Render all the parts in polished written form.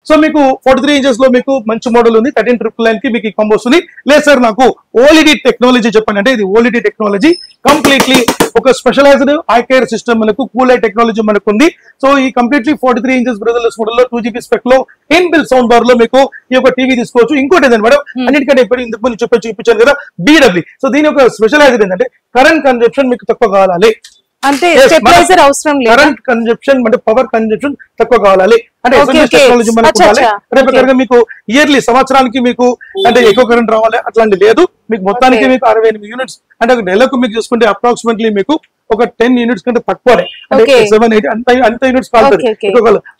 So మీకు 43 inches లో మీకు మంచి మోడల్ ఉంది 13,999 కి మీకు కాంబో వస్తుంది. లేదు సార్ నాకు ఓఎల్ఈడి టెక్నాలజీ చెప్పండి అంటే ఇది ఓఎల్ఈడి టెక్నాలజీ కంప్లీట్లీ ఒక స్పెషలైజ్డ్ ఐ కేర్ సిస్టమ్ మనకు కూల్ ఐ టెక్నాలజీ మనకు ఉంది. సో ఈ కంప్లీట్లీ 43 ఇంచెస్ బ్రదర్లెస్ మోడల్ లో 2GB స్పెక్ లో ఇన్ బిల్ సౌండ్ బార్ లో మీకు ఈ యొక్క టీవీ తీసుకోవచ్చు. ఇంకోటి ఏంటంటే మేడం అన్నిటికంటే ఇప్పుడు ఇంతకు ముందు చూపించాను కదా BW. సో దీని యొక్క స్పెషలైజ్డ్ ఏంటంటే కరెంట్ కన్జంప్షన్ మీకు తక్కువ కావాలి అంటే స్టెబిలైజర్ అవసరం లేదు, కరెంట్ కన్జంప్షన్ అంటే పవర్ కన్జంప్షన్ తక్కువ కావాలి అంటే టెక్నాలజీ మనకు కావాలి. మీకు ఇయర్లీ సంవత్సరానికి మీకు అంటే ఎక్కువ కరెంట్ రావాలి అట్లాంటి లేదు. మీకు మొత్తానికి మీకు 68 యూనిట్స్ అంటే నెలకు మీకు చూసుకుంటే అప్రాక్సిమేట్లీ మీకు ఒక 10 యూనిట్స్ కంటే తక్కువనే అంటే 7-8 అంత యూనిట్స్ కావాలి.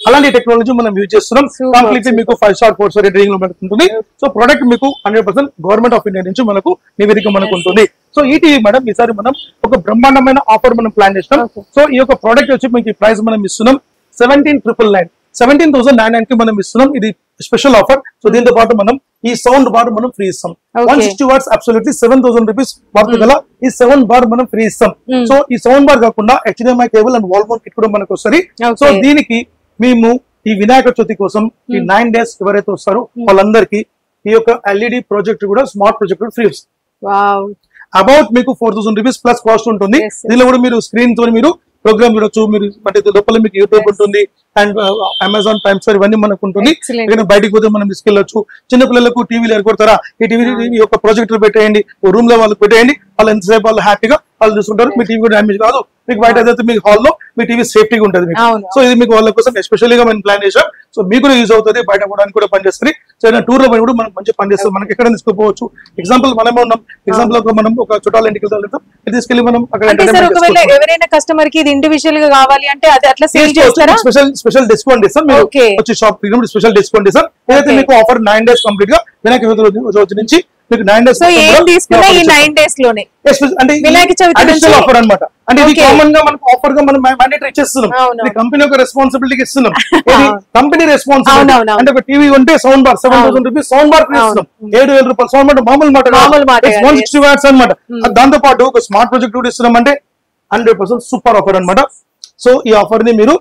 అలాంటి టెక్నాలజీ మనం యూజ్ చేస్తున్నాం. కంప్లీట్లీ మీకు 5 స్టార్ 4 స్టార్ రేటింగ్ లో ఉంటుంది. సో ప్రొడక్ట్ మీకు 100% గవర్నమెంట్ ఆఫ్ ఇండియా నుంచి మనకు నివేదిక మనకు ఉంటుంది. సో ఈ టీవీ మేడం ఈసారి మనం ఒక బ్రహ్మాండమైన ఆఫర్ మనం ప్లాన్ చేస్తాం. సో ఈ యొక్క ప్రోడక్ట్ వచ్చి మీకు ఈ ప్రైస్ మనం ఇస్తున్నాం 17,999 కి మనం ఇస్తున్నాం. ఇది స్పెషల్ ఆఫర్. సో దీంతో పాటు మనం ఈ సౌండ్ బార్ మనం ఫ్రీ ఇస్తాం. 160 వాట్స్ అబ్సల్యూట్లీ 7,000 రూపీస్ వర్త్ గల ఈ సౌండ్ బార్ మనం ఫ్రీ ఇస్తాం. సో ఈ సౌండ్ బార్ కాకుండా HDMI cable and wall mount kit కూడా మనకు వస్తుంది. సో దీనికి మేము ఈ వినాయక చవితి కోసం ఈ 9 days ఎవరైతే వస్తారో వాళ్ళందరికీ ఈ యొక్క ఎల్ఈడి ప్రాజెక్ట్ కూడా స్మార్ట్ ప్రాజెక్ట్ ఫ్రీ వస్తుంది. అబౌట్ మీకు 4,000 రూపీస్ ప్లస్ కాస్ట్ ఉంటుంది. దీనిలో కూడా మీరు స్క్రీన్ తో మీరు ప్రోగ్రామ్ చూడొచ్చు. మీరు అంటే లోపల మీకు యూట్యూబ్ ఉంటుంది అండ్ అమెజాన్ ప్రైమ్ స్టార్ ఇవన్నీ మనకు ఉంటుంది. బయటకు పోతే మనం తీసుకెళ్ళొచ్చు. చిన్న పిల్లలకు టీవీలు ఎరగొడతారా ఈ టీవీ యొక్క ప్రొజెక్టర్ పెట్టేయండి, రూమ్ లో వాళ్ళకి పెట్టేయండి, వాళ్ళు ఎంతసేపు వాళ్ళు హ్యాపీగా వాళ్ళు చూసుకుంటారు. మీ టీవీ కూడా డ్యామేజ్ కాదు. మీకు బయట ఏదైతే మీకు హాల్లో మీ టీవీ సేఫ్టీగా ఉంటుంది. సో ఇది మీకు వాళ్ళ కోసం ఎస్పెషల్గా మనం ప్లాన్ చేసాం. సో మీకు కూడా యూజ్ అవుతుంది, బయట పోవడానికి కూడా పనిచేస్తుంది. సో టూర్ లో కూడా మనకు మంచి పని చేస్తుంది. మనకి ఎక్కడ తీసుకోవచ్చు. ఎగ్జాంపుల్ మనమే ఉన్నాం. ఎగ్జాంపుల్ మనం ఒక చుట్టాల ఇంటికి వెళ్తాం, తీసుకెళ్ళి మనం అక్కడ ఎవరైనా కస్టమర్ కి ఇండివిజువల్ గా కావాలి అంటే అది అట్లా సేల్ చేస్తారా? స్పెషల్ డిస్కౌంట్ ఇస్తాం. మీరు వచ్చి షాప్ స్పెషల్ డిస్కౌంట్ ఇస్తాం. ఏదైతే మీకు ఆఫర్ 9 days కంప్లీట్ గా వినాయక చవితి నుంచి మీకు 9 days తీసుకున్నా ఈ 9 days లోనే అంటే వినాయక చవితి ఆఫర్ అన్నమాట. అంటే ఇది కామన్ గా మనకు ఆఫర్ గా మనం మ్యాండేటరీ ఇచ్చేస్తున్నాం. ఇది కంపెనీ యొక్క రెస్పాన్సిబిలిటీ ఇస్తున్నాం. కంపెనీ రెస్పాన్సిబిలిటీ అంటే ఒక టీవీ ఉంటే sound bar 7,000 rupees sound bar ఇస్తున్నాం. 7,000 రూపాయలు సౌండ్ బార్ మామూలు మాట 160 వాట్స్ అనమాట. దాంతో పాటు ఒక స్మార్ట్ ప్రాజెక్ట్ కూడా ఇస్తున్నాం. అంటే 100% సూపర్ ఆఫర్ అనమాట. సో ఈ ఆఫర్ ని మీరు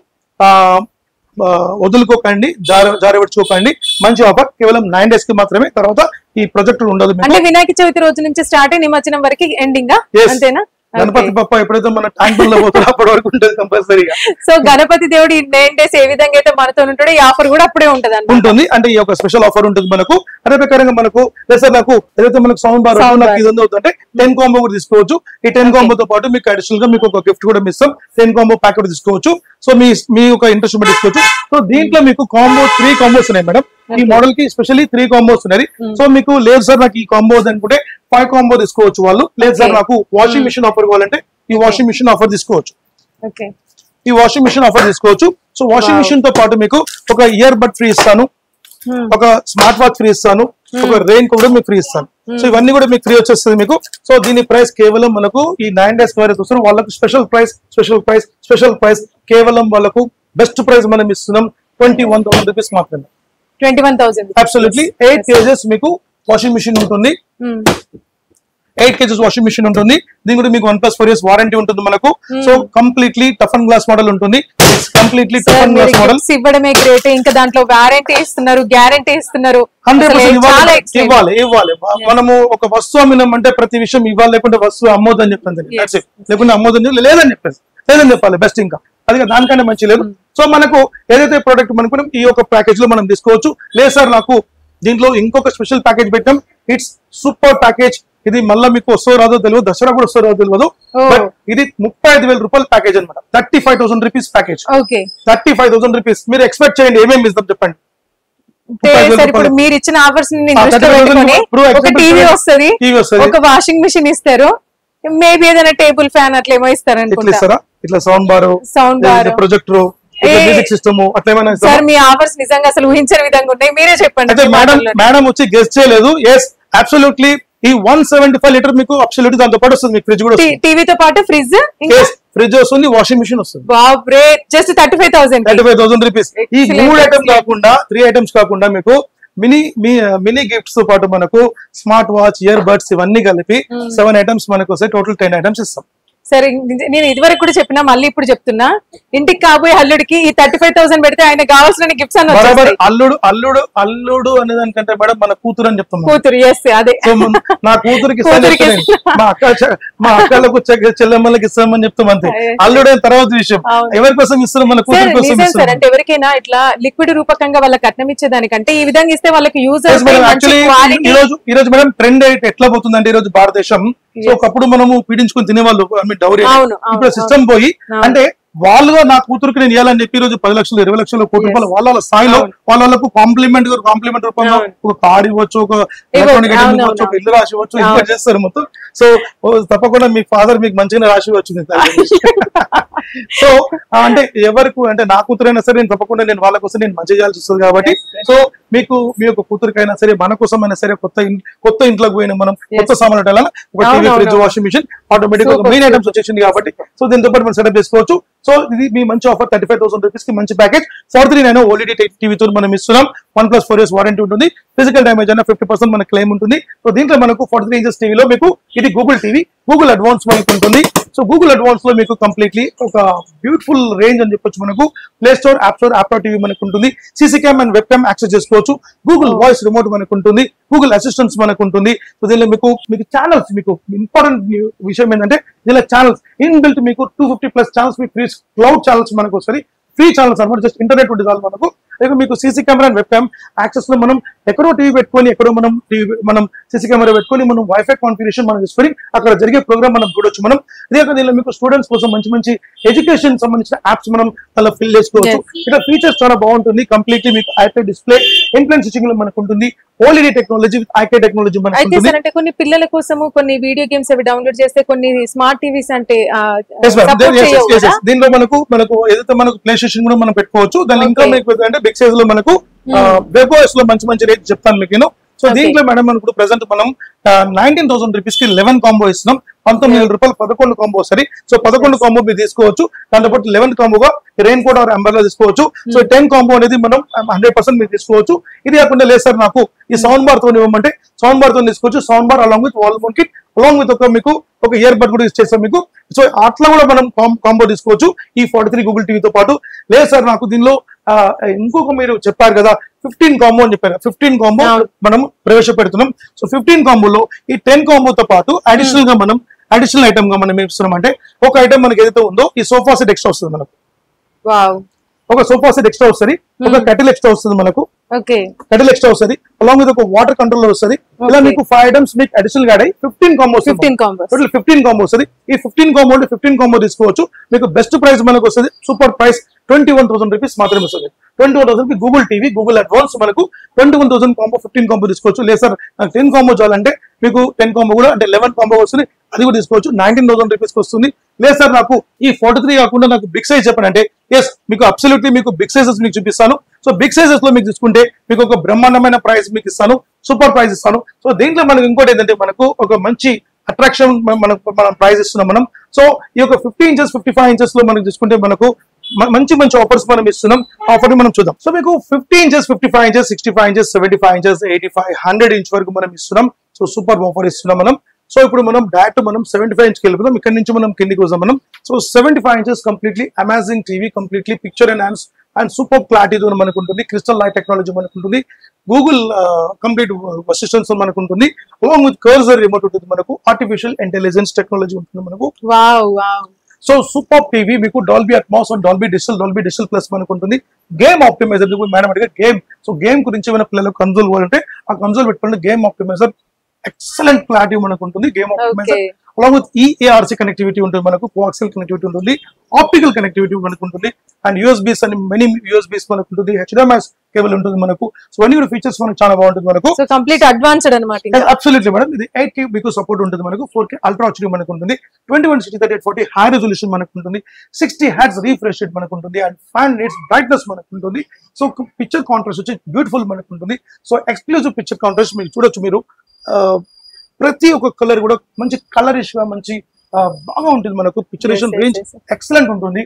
వదులుకోకండి, జారవిడ్చుకోకండి. మంచి ఆఫర్ కేవలం 9 days కి మాత్రమే. తర్వాత ఈ ప్రాజెక్ట్ ఉండదు. అంటే వినాయక చవితి రోజు నుంచి స్టార్ట్ అయ్యి నిమజ్జనం వరకు ఎండింగ్ అంతేనా? గణపతి బప్ప ఎప్పుడైతే మన ట్యాంకుల్లో పోతారో అప్పటి వరకు ఉంటుంది కంపల్సరీగా. సో గణపతి దేవుడు ఈ 9 days ఏ విధంగా అయితే మనతో ఉంటాడో ఈ ఆఫర్ కూడా అప్పుడే ఉంటుంది. అంటే ఈ యొక్క స్పెషల్ ఆఫర్ ఉంటుంది మనకు. అదే ప్రకారంగా మనకు సార్ నాకు ఏదైతే మనకు సౌండ్ బార్ ఇది అవుతుందంటే 10 కాంబో కూడా తీసుకోవచ్చు. ఈ 10 కాంబోతో పాటు మీకు అడిషనల్ గా మీకు ఒక గిఫ్ట్ కూడా ఇస్తాం. 10 కాంబో ప్యాక్ కూడా తీసుకోవచ్చు. సో మీ ఒక ఇంట్రెస్ట్ తీసుకోవచ్చు. సో దీంట్లో మీకు 3 కాంబోస్ ఉన్నాయి మేడం. ఈ మోడల్ కి స్పెషల్లీ 3 కాంబోస్ ఉన్నాయి. సో మీకు లేదు సార్ నాకు ఈ కాంబోస్ అనుకుంటే 5 కాంబో తీసుకోవచ్చు వాళ్ళు. లేదు సార్ నాకు వాషింగ్ మిషన్ ఆఫర్ కావాలంటే ఈ వాషింగ్ మిషన్ ఆఫర్ తీసుకోవచ్చు. ఈ వాషింగ్ మిషన్ ఆఫర్ తీసుకోవచ్చు. సో వాషింగ్ మిషన్ తో పాటు మీకు ఒక ఇయర్ బడ్ ఫ్రీ ఇస్తాను, ఒక స్మార్ట్ వాచ్ ఫ్రీ ఇస్తాను, ఒక రెయిన్ కోట్ మీకు ఫ్రీ ఇస్తాను. సో ఇవన్నీ కూడా మీకు ఫ్రీ వచ్చేస్తుంది మీకు. సో దీని ప్రైస్ కేవలం మనకు ఈ 9 days వరకు వస్తున్నాం. వాళ్ళకు స్పెషల్ ప్రైస్ కేవలం వాళ్ళకు బెస్ట్ ప్రైస్ మనం ఇస్తున్నాం 21,000 రూపీస్ మాత్రమే. 21,000 అబ్సల్యూట్లీ 8 kgs మీకు వాషింగ్ మిషన్ ఉంటుంది. 8 kgs వాషింగ్ మిషన్ ఉంటుంది. దీని కూడా మీకు 1+4 years వారంటీ ఉంటుంది మనకు. So completely tough and glass model ఉంటుంది. Completely tough and glass model ఇవ్వడమే గ్రేట్. ఇంకా దాంట్లో వారంటీ ఇస్తున్నారు, గ్యారంటీ ఇస్తున్నారు. 100% ఇవ్వాలి. మనము ఒక వస్తువు అమ్మినామంటే ప్రతి విషయం ఇవ్వాలి, లేకుంటే వస్తువు అమ్మొద్దని చెప్తాను. లేకుంటే అమ్మొద్దని లేదని చెప్పాలి. బెస్ట్ ఇంకా అది దానికన్నా మంచి లేదు. సో మనకు ఏదైతే ప్రోడక్ట్ మనకు ఈ యొక్క ప్యాకేజ్ లో మనం తీసుకోవచ్చు. లేదు సార్ నాకు దీంట్లో ఇంకొక స్పెషల్ ప్యాకేజ్ పెట్టాం. It's super package. ఇది మళ్ళీ మీకు వస్తో రాదో తెలియదు, దసరా కూడా వస్తో రాదో తెలియదు. బట్ ఇది 35,000 రూపాయల ప్యాకేజ్ అనమాట. 35,000 రూపీస్ ప్యాకేజ్. 35,000 రూపీస్ మీరు ఎక్స్పెక్ట్ చేయండి. ఏమేమి ఇస్తాం చెప్పండి. మీరు ఇచ్చిన ఆఫర్స్ టీవీ వస్తుంది, ఒక వాషింగ్ మిషన్ ఇస్తారు, మేబీ ఏదైనా టేబుల్ ఫ్యాన్ అట్లా ఏమో ఇస్తారా? ఇట్లా sound bar, projector, music system అట్లా ఏమైనా సార్? మీ ఆఫర్స్ నిజంగా అసలు ఊహించని విధంగా ఉన్నాయి. మీరే చెప్పండి. మేడం వచ్చి గెస్ట్ చేయలేదు. ఎస్ అబ్సల్యూట్లీ ఈ 175 లీటర్ మీకు అబ్సల్యూట్లీ దాంతో పాటు వస్తుంది. మీకు ఫ్రిడ్జ్ కూడా టీవీతో పాటు ఫ్రిడ్జ్ వస్తుంది, వాషింగ్ మిషన్ వస్తుంది. Just 35,000 rupees. ఈ 3 ఐటమ్స్ కాకుండా 3 ఐటమ్స్ కాకుండా మీకు మినీ గిఫ్ట్స్ తో పాటు మనకు స్మార్ట్ వాచ్, ఇయర్ బడ్స్ ఇవన్నీ కలిపి 7 ఐటమ్స్ మనకు వస్తాయి. టోటల్ 10 ఐటమ్స్ ఇస్తాం. సరే నేను ఇదివరకు కూడా చెప్పినా మళ్ళీ ఇప్పుడు చెప్తున్నా, ఇంటికి కాబోయే అల్లుడికి ఈ 35,000 పెడితే ఆయన కావాల్సిన గిఫ్ట్స్ అని అల్లుడు అనే దానికంటే మేడం మన కూతురు అని చెప్తాం. కూతురు అదే నా కూతురికి మా అక్కలకు చెల్లెమ్మలకి ఇస్తామని చెప్తాం అంతే. అల్లుడు అయిన తర్వాత విషయం ఎవరి కోసం ఇస్తున్నాం, మన కూతురు కోసం ఇస్తాం. అంటే ఎవరికైనా ఇట్లా లిక్విడ్ రూపకంగా వాళ్ళకి కట్నం ఇచ్చేదానికంటే ఈ విధంగా ఇస్తే వాళ్ళకి యూజ్. ఈ రోజు మేడం ట్రెండ్ ఎట్లా పోతుందంటే ఈ రోజు భారతదేశం, సో ఒకప్పుడు మనము పీడించుకుని తినేవాళ్ళు డౌరీ, ఇప్పుడు సిస్టమ్ పోయి అంటే వాళ్ళుగా నా కూతురుకి నేను ఇవ్వాలని చెప్పి ఈ రోజు 10 లక్షలు 20 లక్షలు కోటి రూపాయలు వాళ్ళ స్థాయిలో వాళ్ళకు కాంప్లిమెంట్ రూపంలో ఒక కార్ ఇవ్వచ్చు, ఒక ఎలక్ట్రానిక్ ఐటమ్ ఇవ్వచ్చు, ఒక ఇల్లు రాసి ఇవ్వచ్చు, ఇంకా చేస్తారు మొత్తం. సో తప్పకుండా మీ ఫాదర్ మీకు మంచిగా రాసి ఇవ్వచ్చు. సో అంటే ఎవరికి అంటే నా కూతురైనా సరే నేను తప్పకుండా నేను వాళ్ళ కోసం నేను మంచి చేయాల్సి వస్తుంది కాబట్టి, సో మీకు మీ యొక్క కూతురికైనా సరే మన కోసం అయినా సరే కొత్త ఇంట్లోకి పోయిన మనం కొత్త సామాన్లు ఒక TV, fridge, washing machine automatic ఒక మెయిన్ ఐటమ్స్ వచ్చేసింది కాబట్టి, సో దీంతో పాటు మనం సెటప్ చేసుకోవచ్చు. సో ఇది మీ మంచి ఆఫర్ 35,000 రూపీస్ కి మంచి ప్యాకేజ్. 439 ఓఎల్ఈడి టీవీతో మనం ఇస్తున్నాం. 1+4 years వారంటీ ఉంటుంది. ఫిజికల్ డ్యామేజ్ అయినా 50% మన క్లెయిమ్ ఉంటుంది. సో దీంట్లో మనకు 43 inches టీవీలో మీకు ఇది గూగుల్ టీవీ, గూగుల్ అడ్వాన్స్ మనకు ఉంటుంది. సో గూగుల్ అడ్వాన్స్ లో మీకు కంప్లీట్లీ ఒక బ్యూటిఫుల్ రేంజ్ అని చెప్పొచ్చు. మనకు play store, app store, app TV మనకు ఉంటుంది. CC cam and web cam access చేసుకోవచ్చు. గూగుల్ వాయిస్ రిమోట్ మనకు ఉంటుంది. గూగుల్ అసిస్టెంట్స్ మనకు ఉంటుంది. సో దీనిలో మీకు ఛానల్స్, మీకు ఇంపార్టెంట్ విషయం ఏంటంటే దీనిలో ఛానల్స్ ఇన్ బిల్ట్ మీకు 250+ ఛానల్స్ మీకు ఫ్రీ క్లౌడ్ ఛానల్స్ మనకు వస్తాయి. ఫ్రీ ఛానల్స్ అనమాట, జస్ట్ ఇంటర్నెట్ ఉంటుంది మనకు. మీకు CC camera and web cam access లో మనం ఎక్కడో టీవీ పెట్టుకొని, ఎక్కడో మనం సీసీ కెమెరా పెట్టుకొని మనం వైఫై కాన్ఫిగరేషన్ మనం తీసుకొని అక్కడ జరిగే ప్రోగ్రామ్ మనం చూడొచ్చు. మనం ఇదే దీనిలో మీకు స్టూడెంట్స్ కోసం మంచి ఎడ్యుకేషన్ సంబంధించిన యాప్స్ మనం అలా ఫిల్ చేసుకోవచ్చు. ఇక్కడ ఫీచర్స్ చాలా బాగుంటుంది. కంప్లీట్లీ మీకు ఐప్యాడ్ డిస్ప్లే, ఇన్ప్లాంట్ స్విచింగ్ లో మనకు ఉంటుంది. OLED technology with IK technology మనకు ఉంటుంది. అంటే కొన్ని పిల్లల కోసము కొన్ని వీడియో గేమ్స్ అవి డౌన్లోడ్ చేస్తే కొన్ని స్మార్ట్ టీవీస్ అంటే దీనిలో మనకు ఏదైతే మనకు ప్లే స్టేషన్ కూడా మనం పెట్టుకోవచ్చు. దాని ఇంకా మీకు అంటే బిగ్ సైజ్ లో మనకు వెబ్ఓఎస్ లో మంచి రేట్ చెప్తాను మీకు నేను. సో దీంట్లో మేడం మనకు ప్రెసెంట్ మనం 19,000 రూపీస్ కి 11 కాంబో ఇస్తున్నాం. 19,000 రూపాయలు 11 కాంబో సరే. సో 11 కాంబో మీరు తీసుకోవచ్చు. దాంతో పాటు 11 కాంబోగా రెయిన్ కోట్ ఆర్ అంబ్రెల్లా తీసుకోవచ్చు. సో 10 కాంబో అనేది మనం 100% మీరు తీసుకోవచ్చు. ఇది కాకుండా లేదు సార్ నాకు ఈ సౌండ్ బార్ తో ఇవ్వమంటే సౌండ్ బార్ తో తీసుకోవచ్చు. Sound bar along with wall mount kit along with మీకు ఒక ఇయర్ బడ్ కూడా ఇచ్చేస్తాం మీకు. సో అట్లా కూడా మనం కాంబో తీసుకోవచ్చు ఈ 43 గూగుల్ టీవీతో పాటు. లేదు సార్ నాకు దీనిలో ఇంకొక మీరు చెప్పారు కదా 15 కాంబో అని చెప్పారు. 15 కాంబో మనం ప్రవేశపెడుతున్నాం. సో 15 కాంబోలో ఈ 10 కాంబోతో పాటు అడిషనల్ ఐటమ్ గా మనం ఇస్తున్నాం. అంటే ఒక ఐటమ్ మనకి ఏదైతే ఉందో ఈ సోఫా సెట్ ఎక్స్ట్రా వస్తుంది మనకు. ఒక సోఫా సెట్ ఎక్స్ట్రా వస్తుంది, ఒక కటిల్ ఎక్స్ట్రా వస్తుంది మనకు. కటిల్ ఎక్స్ట్రా వస్తుంది అలాంగ్ విత్ ఒక వాటర్ కంట్రోలర్ వస్తుంది. ఇలా మీకు 5 ఐటమ్స్ మీకు అడిషనల్ గా 15 కాంబో 15 కాంబో వస్తుంది. ఈ 15 కాంబో 15 కాంబో తీసుకోవచ్చు. మీకు బెస్ట్ ప్రైస్ మనకు వస్తుంది. సూపర్ ప్రైస్ 21,000 రూపీస్ మాత్రమే వస్తుంది. 21,000 కి గూగుల్ టీవీ, గూగుల్ అడ్వాన్స్ మనకు 21,000 కాంబో 15 కాంబో తీసుకోవచ్చు. లేదు సార్ నాకు 10 కాంబో చాలంటే మీకు 10 కాంబో కూడా అంటే 11 కాంబో వస్తుంది, అది కూడా తీసుకోవచ్చు. 19,000 రూపీస్ వస్తుంది. లేదు సార్ నాకు ఈ 43 కాకుండా నాకు బిగ్ సైజ్ చెప్పండి అంటే ఎస్ మీకు అబ్సల్యూట్లీ మీకు బిగ్ సైజెస్ మీకు చూపిస్తాను. సో బిగ్ సైజెస్ లో మీకు తీసుకుంటే మీకు ఒక బ్రహ్మాండమైన ప్రైస్ మీకు ఇస్తాను, సూపర్ ప్రైస్ ఇస్తాను. సో దీంట్లో మనకు ఇంకోటి ఏంటంటే మనకు ఒక మంచి అట్రాక్షన్ మనం ప్రైస్ ఇస్తున్నాం మనం. సో ఈ యొక్క 50 inches 55 inches లో మనకు తీసుకుంటే మనకు మంచి ఆఫర్స్ మనం ఇస్తున్నాం. ఆఫర్ ని మనం చూద్దాం. సో మీకు 50 inches 55 inches 65 inches 75 inches 85 100 inch వరకు మనం ఇస్తున్నాం. సో సూపర్ ఆఫర్ ఇస్తున్నాం మనం. సో ఇప్పుడు మనం డైరెక్ట్ మనం 75 inch కి వెళ్ళిపోతాం. ఇక్కడ నుంచి మనం కిందికి వస్తాం మనం. So 75 inches completely amazing TV, completely picture and super క్లారిటీతో మనకు ఉంటుంది. క్రిస్టల్ లైట్ టెక్నాలజీ మనకు ఉంటుంది. గూగుల్ కంప్లీట్ అసిస్టెంట్స్ మనకు ఉంటుంది. అలాంగ్ విత్ కర్సర్ రిమోట్ ఉంటుంది మనకు. ఆర్టిఫిషియల్ ఇంటెలిజెన్స్ టెక్నాలజీ ఉంటుంది మనకు. సో సూపర్ టీవీ మీకు Dolby Atmos and Dolby digital plus మనకు ఉంటుంది. గేమ్ ఆప్టిమైజర్ మేడం అడిగే గేమ్. సో గేమ్ గురించి ఏమైనా పిల్లలకు కన్సోల్ కావాలంటే ఆ కన్సోల్ పెట్టుకుంటే గేమ్ ఆప్టిమైజర్ ఎక్సలెంట్ క్లారిటీ మనకు ఉంటుంది. Game optimizer along with EARC connectivity ఉంటుంది మనకు. కోఆక్సియల్ కనెక్టివిటీ ఉంటుంది, ఆప్టికల్ కనెక్టివిటీ మనకు ఉంటుంది, అండ్ USBs అని మెనీ USBs మనకు ఉంటుంది. HDMI కేబుల్ ఉంటుంది మనకు. సో అన్ని కూడా ఫీచర్స్ మనకు చాలా బాగుంటుంది మనకు. సో కంప్లీట్ అడ్వాన్స్డ్ అన్నమాట. Absolutely madam. ఇది 8K మీకు సపోర్ట్ ఉంటుంది మనకు. 4K అల్ట్రా HD మనకు ఉంటుంది. 2160x30 హై రెజల్యూషన్ మనకు ఉంటుంది. 60 Hz రిఫ్రెష్ రేట్ మనకు ఉంటుంది. అండ్ 5 nits బ్రైట్నెస్ మనకు ఉంటుంది. సో పిక్చర్ కాంట్రాస్ట్ వచ్చి బ్యూటిఫుల్ మనకు ఉంటుంది. సో ఎక్స్క్లూజివ్ పిక్చర్ కాంట్రాస్ట్ మీరు చూడొచ్చు. మీరు ప్రతి ఒక్క కలర్ కూడా మంచి కలరిష్ గా మంచి బాగా ఉంటుంది మనకు. పిక్చరేషన్ రేంజ్ ఎక్సలెంట్ ఉంటుంది.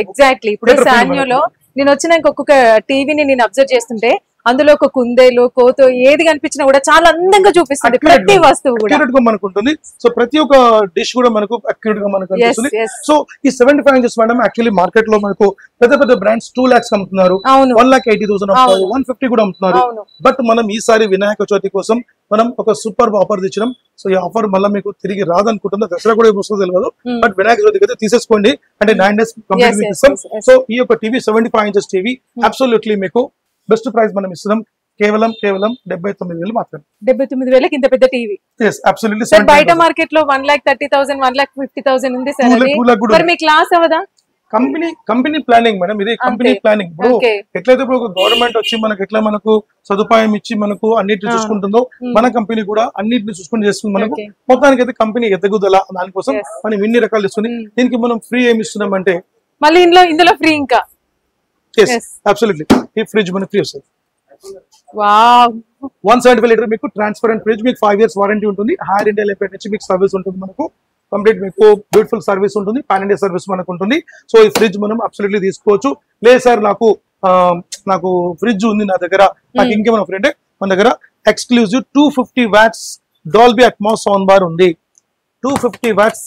ఎగ్జాక్ట్లీ. ఇప్పుడు సాన్యోలో నేను వచ్చినాక ఒక్కొక్క టీవీని నేను అబ్జర్వ్ చేస్తుంటే అందులో ఒక కుందేలు కోతో ఏది కనిపించినా కూడా చాలా అందంగా చూపిస్తుంది ప్రతి వస్తువు కూడా అక్యురేట్ గా మనకు ఉంటుంది. సో ప్రతి ఒక్క డిష్ కూడా మనకు అక్యురేట్ గా మనకు కనిపిస్తుంది. సో ఈ 75 ఇంచెస్ మేడం యాక్చువల్లీ మార్కెట్ లో మనకు పెద్ద పెద్ద బ్రాండ్స్ 2 lakhs అమ్ముతున్నారు, 1,80,000 అమ్ముతున్నారు, 150 కూడా అమ్ముతున్నారు. బట్ మనం ఈసారి వినాయక చవితి కోసం మనం ఒక సూపర్ ఆఫర్ తెచ్చినాం. సో ఈ ఆఫర్ మళ్ళీ మీకు తిరిగి రాదనుకుంటున్నా, దసరా కూడా వస్తుందో తెలియదు, బట్ వినాయక చవితికి అయితే తీసేసుకోండి. అంటే 9 days కంప్లీట్ మీకు ఇస్తాం. సో ఈ యొక్క టీవీ 75 inches టీవీ అబ్సల్యూట్లీ మీకు బెస్ట్ ప్రైస్ మనం ఇస్తున్నాం. కేవలం 79,000 మాత్రమే. 79,000 ఇంత పెద్ద టీవీ. yes absolutely. సార్ బయట మార్కెట్ లో 1,30,000 1,50,000 ఉంది సార్. మరి మీ క్లాస్ అవదా? కంపెనీ ప్లానింగ్ మేడం, ఇది కంపెనీ ప్లానింగ్. ఇప్పుడు ఎట్లయితే ఇప్పుడు గవర్నమెంట్ వచ్చి మనకి ఎట్లా మనకు సదుపాయం ఇచ్చి మనకు అన్నిటిని చూసుకుంటుందో, మన కంపెనీ కూడా అన్నిటిని చూసుకుని చేస్తుంది. మనకు మొత్తానికి అయితే కంపెనీ ఎదగుదల, దానికోసం మనం ఇన్ని రకాలు ఇస్తుంది. దీనికి మనం ఫ్రీ ఏమి ఇస్తున్నాం అంటే మళ్ళీ ఇందులో ఫ్రీ ఇంకా అబ్సల్యూట్లీ ఈ ఫ్రిడ్జ్ మనకి ఫ్రీ వస్తుంది. వావ్ 175 లీటర్ మీకు ట్రాన్స్పరెంట్ ఫ్రిడ్జ్, మీకు 5 years వారంటీ ఉంటుంది. హైర్ ఇండియా లైఫ్ నుంచి మీకు సర్వీస్ ఉంటుంది. మనకు కంప్లీట్ మీకు బ్యూటిఫుల్ సర్వీస్ ఉంటుంది, పాన్ ఇండియా సర్వీస్ మనకు ఉంటుంది. సో ఈ ఫ్రిడ్జ్ మనం అబ్సల్యూట్లీ తీసుకోవచ్చు. లేదు సార్ నాకు ఫ్రిడ్జ్ ఉంది నా దగ్గర, నాకు ఇంకేమైనా ఫ్రెండ్, మన దగ్గర exclusive 250 watts Dolby Atmos sound bar ఉంది. 250 watts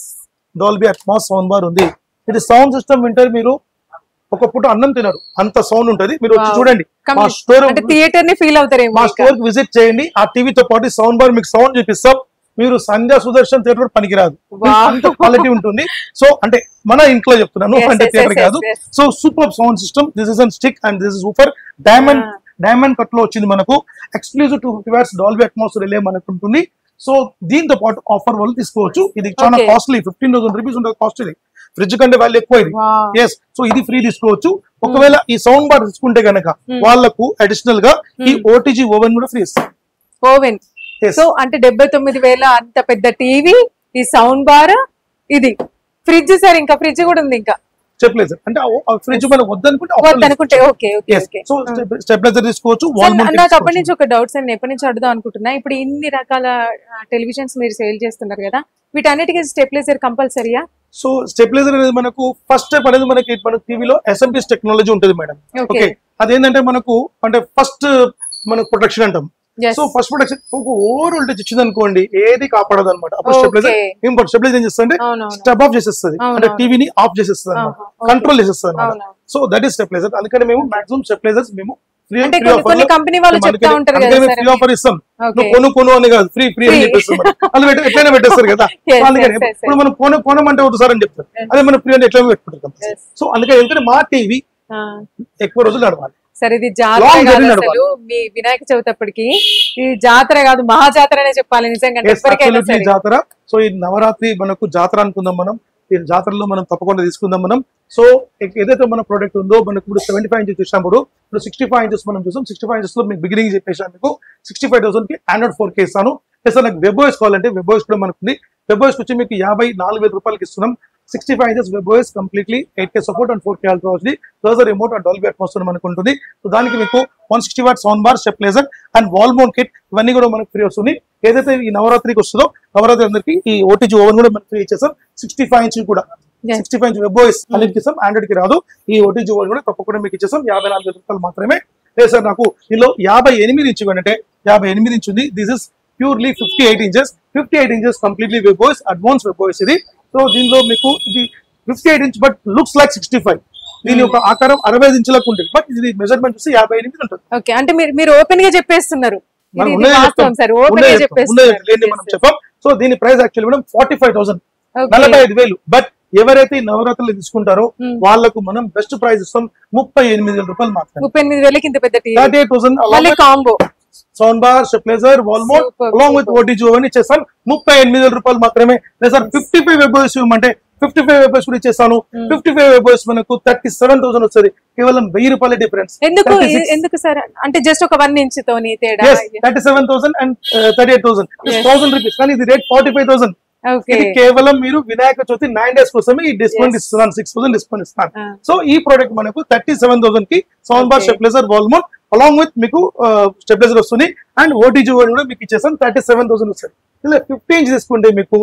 Dolby Atmos sound bar ఉంది. ఇది సౌండ్ సిస్టమ్ వింటారు మీరు, ఒక పూట అన్నం తినరు అంత సౌండ్ ఉంటది. మీరు వచ్చి చూడండి, మా స్టోర్ థియేటర్ ని ఫీల్ అవుతారు. మా స్టోర్ కి విజిట్ చేయండి. ఆ టీవీతో పాటు సౌండ్ బార్ మీకు సౌండ్ చూపిస్తాం. మీరు సంధ్యా సుదర్శన్ థియేటర్ పనికిరాదు, అంత క్వాలిటీ ఉంటుంది. సో అంటే మన ఇంట్లో చెప్తున్నాను, అంటే థియేటర్ కాదు. So super sound system. This is an stick and this is super diamond cut లో వచ్చింది మనకు. Exclusive 250 watts Dolby Atmos relay మనకు ఉంటుంది. సో దీంతో పాటు ఆఫర్ వాళ్ళు తీసుకోవచ్చు. ఇది చాలా కాస్ట్లీ, 15,000 rupees ఉంటుంది కాస్ట్. ఇది ఫ్రిడ్జ్ కంటే వాల్యూ ఎక్కువ ఇది. ఎస్, సో ఇది ఫ్రీ తీసుకోవచ్చు. ఒకవేళ ఈ సౌండ్ బార్ తీసుకుంటే గనక వాళ్ళకు అడిషనల్ గా ఈ ఓటీజీ ఓవెన్ కూడా ఫ్రీ ఇస్తారు. ఓవెన్. సో అంటే 79,000 అంత పెద్ద టీవీ, ఈ సౌండ్ బార్, ఇది ఫ్రిడ్జ్. సార్ ఇంకా ఫ్రిడ్జ్ కూడా ఉంది ఇంకా చెప్పలేదు సార్. అంటే ఫ్రిడ్జ్ మనం వద్దనుకుంటే ఓకే ఓకే. సో స్టెబిలైజర్ తీసుకోవచ్చు. నాకు అప్పటి నుంచి ఒక డౌట్స్ అండి, ఎప్పటి నుంచి అడుగుదాం అనుకుంటున్నా. ఇప్పుడు ఇన్ని రకాల టెలివిజన్స్ మీరు సేల్ చేస్తున్నారు కదా, వీటన్నిటికీ స్టెబిలైజర్ కంపల్సరీయా? సో స్టెబిలైజర్ అనేది మనకు ఫస్ట్ స్టెప్ అనేది మన టీవీలో ఎస్ఎంపీఎస్ టెక్నాలజీ ఉంటుంది మేడం. ఓకే, అదేంటంటే మనకు అంటే ఫస్ట్ మనకు ప్రొటెక్షన్ అంటాం. So first protection over voltage ఇచ్చింది అనుకోండి, ఏది కాపాడదు అనమాట. అప్పుడు స్టెబిలైజర్ ఏం చేస్తుంది, స్టెప్ ఆఫ్ చేసేస్తుంది, అంటే టీవీని ఆఫ్ చేసేస్తుంది అనమాట, కంట్రోల్ చేసేస్తుంది అనమాట. So that is stabiliser. అందుకని మేము మాక్సిమం స్టెబిలైజర్స్ మేము ఫ్రీ ఆఫర్ ఇస్తాం. కొను అని కాదు, ఫ్రీ అని చెప్పేస్తాం. అది ఎట్లయినా పెట్టేస్తారు కదా. అందుకని ఇప్పుడు మనం కొనమంటే అవుతుంది సార్ అని చెప్తారు, అదే మనం ఫ్రీ అంటే ఎట్లా పెట్టుకుంటాం. సో అందుకని ఎందుకంటే మా టీవీ ఎక్కువ రోజులు నడవాలి. సరే, ఇది జాతర కాదు అసలు. మీ వినాయక చవితి అప్పటికి ఇది జాతర కాదు, మహాజాతర అనే చెప్పాలి నిజంగా జాతర. సో ఈ నవరాత్రి మనకు జాతర అనుకుందాం మనం. ఈ జాతరలో మనం తప్పకుండా తీసుకుందాం మనం. సో ఏదైతే మన ప్రోడక్ట్ ఉందో మనకు ఇప్పుడు 75 inches చూసినప్పుడు ఇప్పుడు 65 inches మనం చూసాం. 65 inches లో మీకు బిగినింగ్ చెప్పేసాను, మీకు 65,000 కి Android 4K ఇస్తాను. సార్ నాకు వెబ్ ఓఎస్ కావాలంటే వెబ్ ఓఎస్ కూడా మనకు ఉంది. వెబ్ ఓఎస్ వచ్చి మీకు 54,000 రూపాయలకి ఇస్తున్నాం. 65 inches web OS completely 8K support and 4K ultra HD plus remote and Dolby Atmos మనకు ఉంటుంది. సో దానికి మీకు 160 watts sound bar, stabiliser and wall mount kit ఇవన్నీ కూడా మనకు ఫ్రీ వస్తుంది. ఏదైతే ఈ నవరాత్రికి వస్తుందో నవరాత్రి అందరికి ఈ ఓటీజీ ఓవెన్ కూడా మనకు ఫ్రీ ఇచ్చేసాం. 65 inch కూడా 65 inch వెబ్ ఓఎస్ అన్నిటికి ఇస్తాం. ఆండ్రాయిడ్ కి రాదు. ఈ ఓటీజీ ఓవెన్ కూడా తప్పకుండా మీకు ఇచ్చేసాం. 54,000 రూపాయలు మాత్రమే. లేదు సార్ నాకు ఇందులో 58 inch అంటే 58 inch ఉంది. This is purely 58 inches. 58 inches completely web OS, advance web OS ఇది. సో దీనిలో మీకు ఇది 58 inch బట్ లుక్స్ లైక్ 65. దీని యొక్క ఆకారం 65 inches ఉంటుంది, బట్ ఇది మెజర్మెంట్ చూసి 58 inches ఉంటుంది. ఓకే, అంటే మీరు ఓపెన్ గా చెప్పేస్తున్నారు. చెప్పాం. సో దీని ప్రైస్ యాక్చువల్లీ మేడం 45,000, 45,000. బట్ ఎవరైతే నవరాత్రులు తీసుకుంటారో వాళ్ళకు మనం బెస్ట్ ప్రైస్ ఇస్తాం 38,000 రూపాయలు మాత్రమే. 38,000 కింద పెద్ద 38,000 combo sound bar, stabilizer, wall mount along with OTG oven ఇచ్చేస్తాను 38,000 రూపాయలు మాత్రమే. లేదు సార్ 55 వెబ్ ఓఎస్ ఇవ్వమంటే 55 వెబ్ ఓఎస్ కూడా ఇచ్చేస్తాను. 55 వెబ్ ఓఎస్ మనకు 37,000 వస్తుంది. కేవలం 1000 రూపాయల డిఫరెన్స్. ఎందుకు సార్ అంటే జస్ట్ ఒక 1 inch తోని తేడా. 37,000 అండ్ 38,000 1000 రూపీస్, కానీ ఇది రేట్ 45,000. ఇది కేవలం మీరు వినాయక చవితి 9 days కోసమే ఈ డిస్కౌంట్ ఇస్తున్నాను. 6,000 డిస్కౌంట్ ఇస్తాను. సో ఈ ప్రోడక్ట్ మనకు 37,000 కి sound bar, stabilizer, wall mount along with మీకు స్టెబిలైజర్ వస్తుంది అండ్ ఓటీజీ కూడా మీకు ఇచ్చేస్తాను. 37,000 వస్తుంది. ఇలా 50 ఇంచ్ తీసుకుంటే మీకు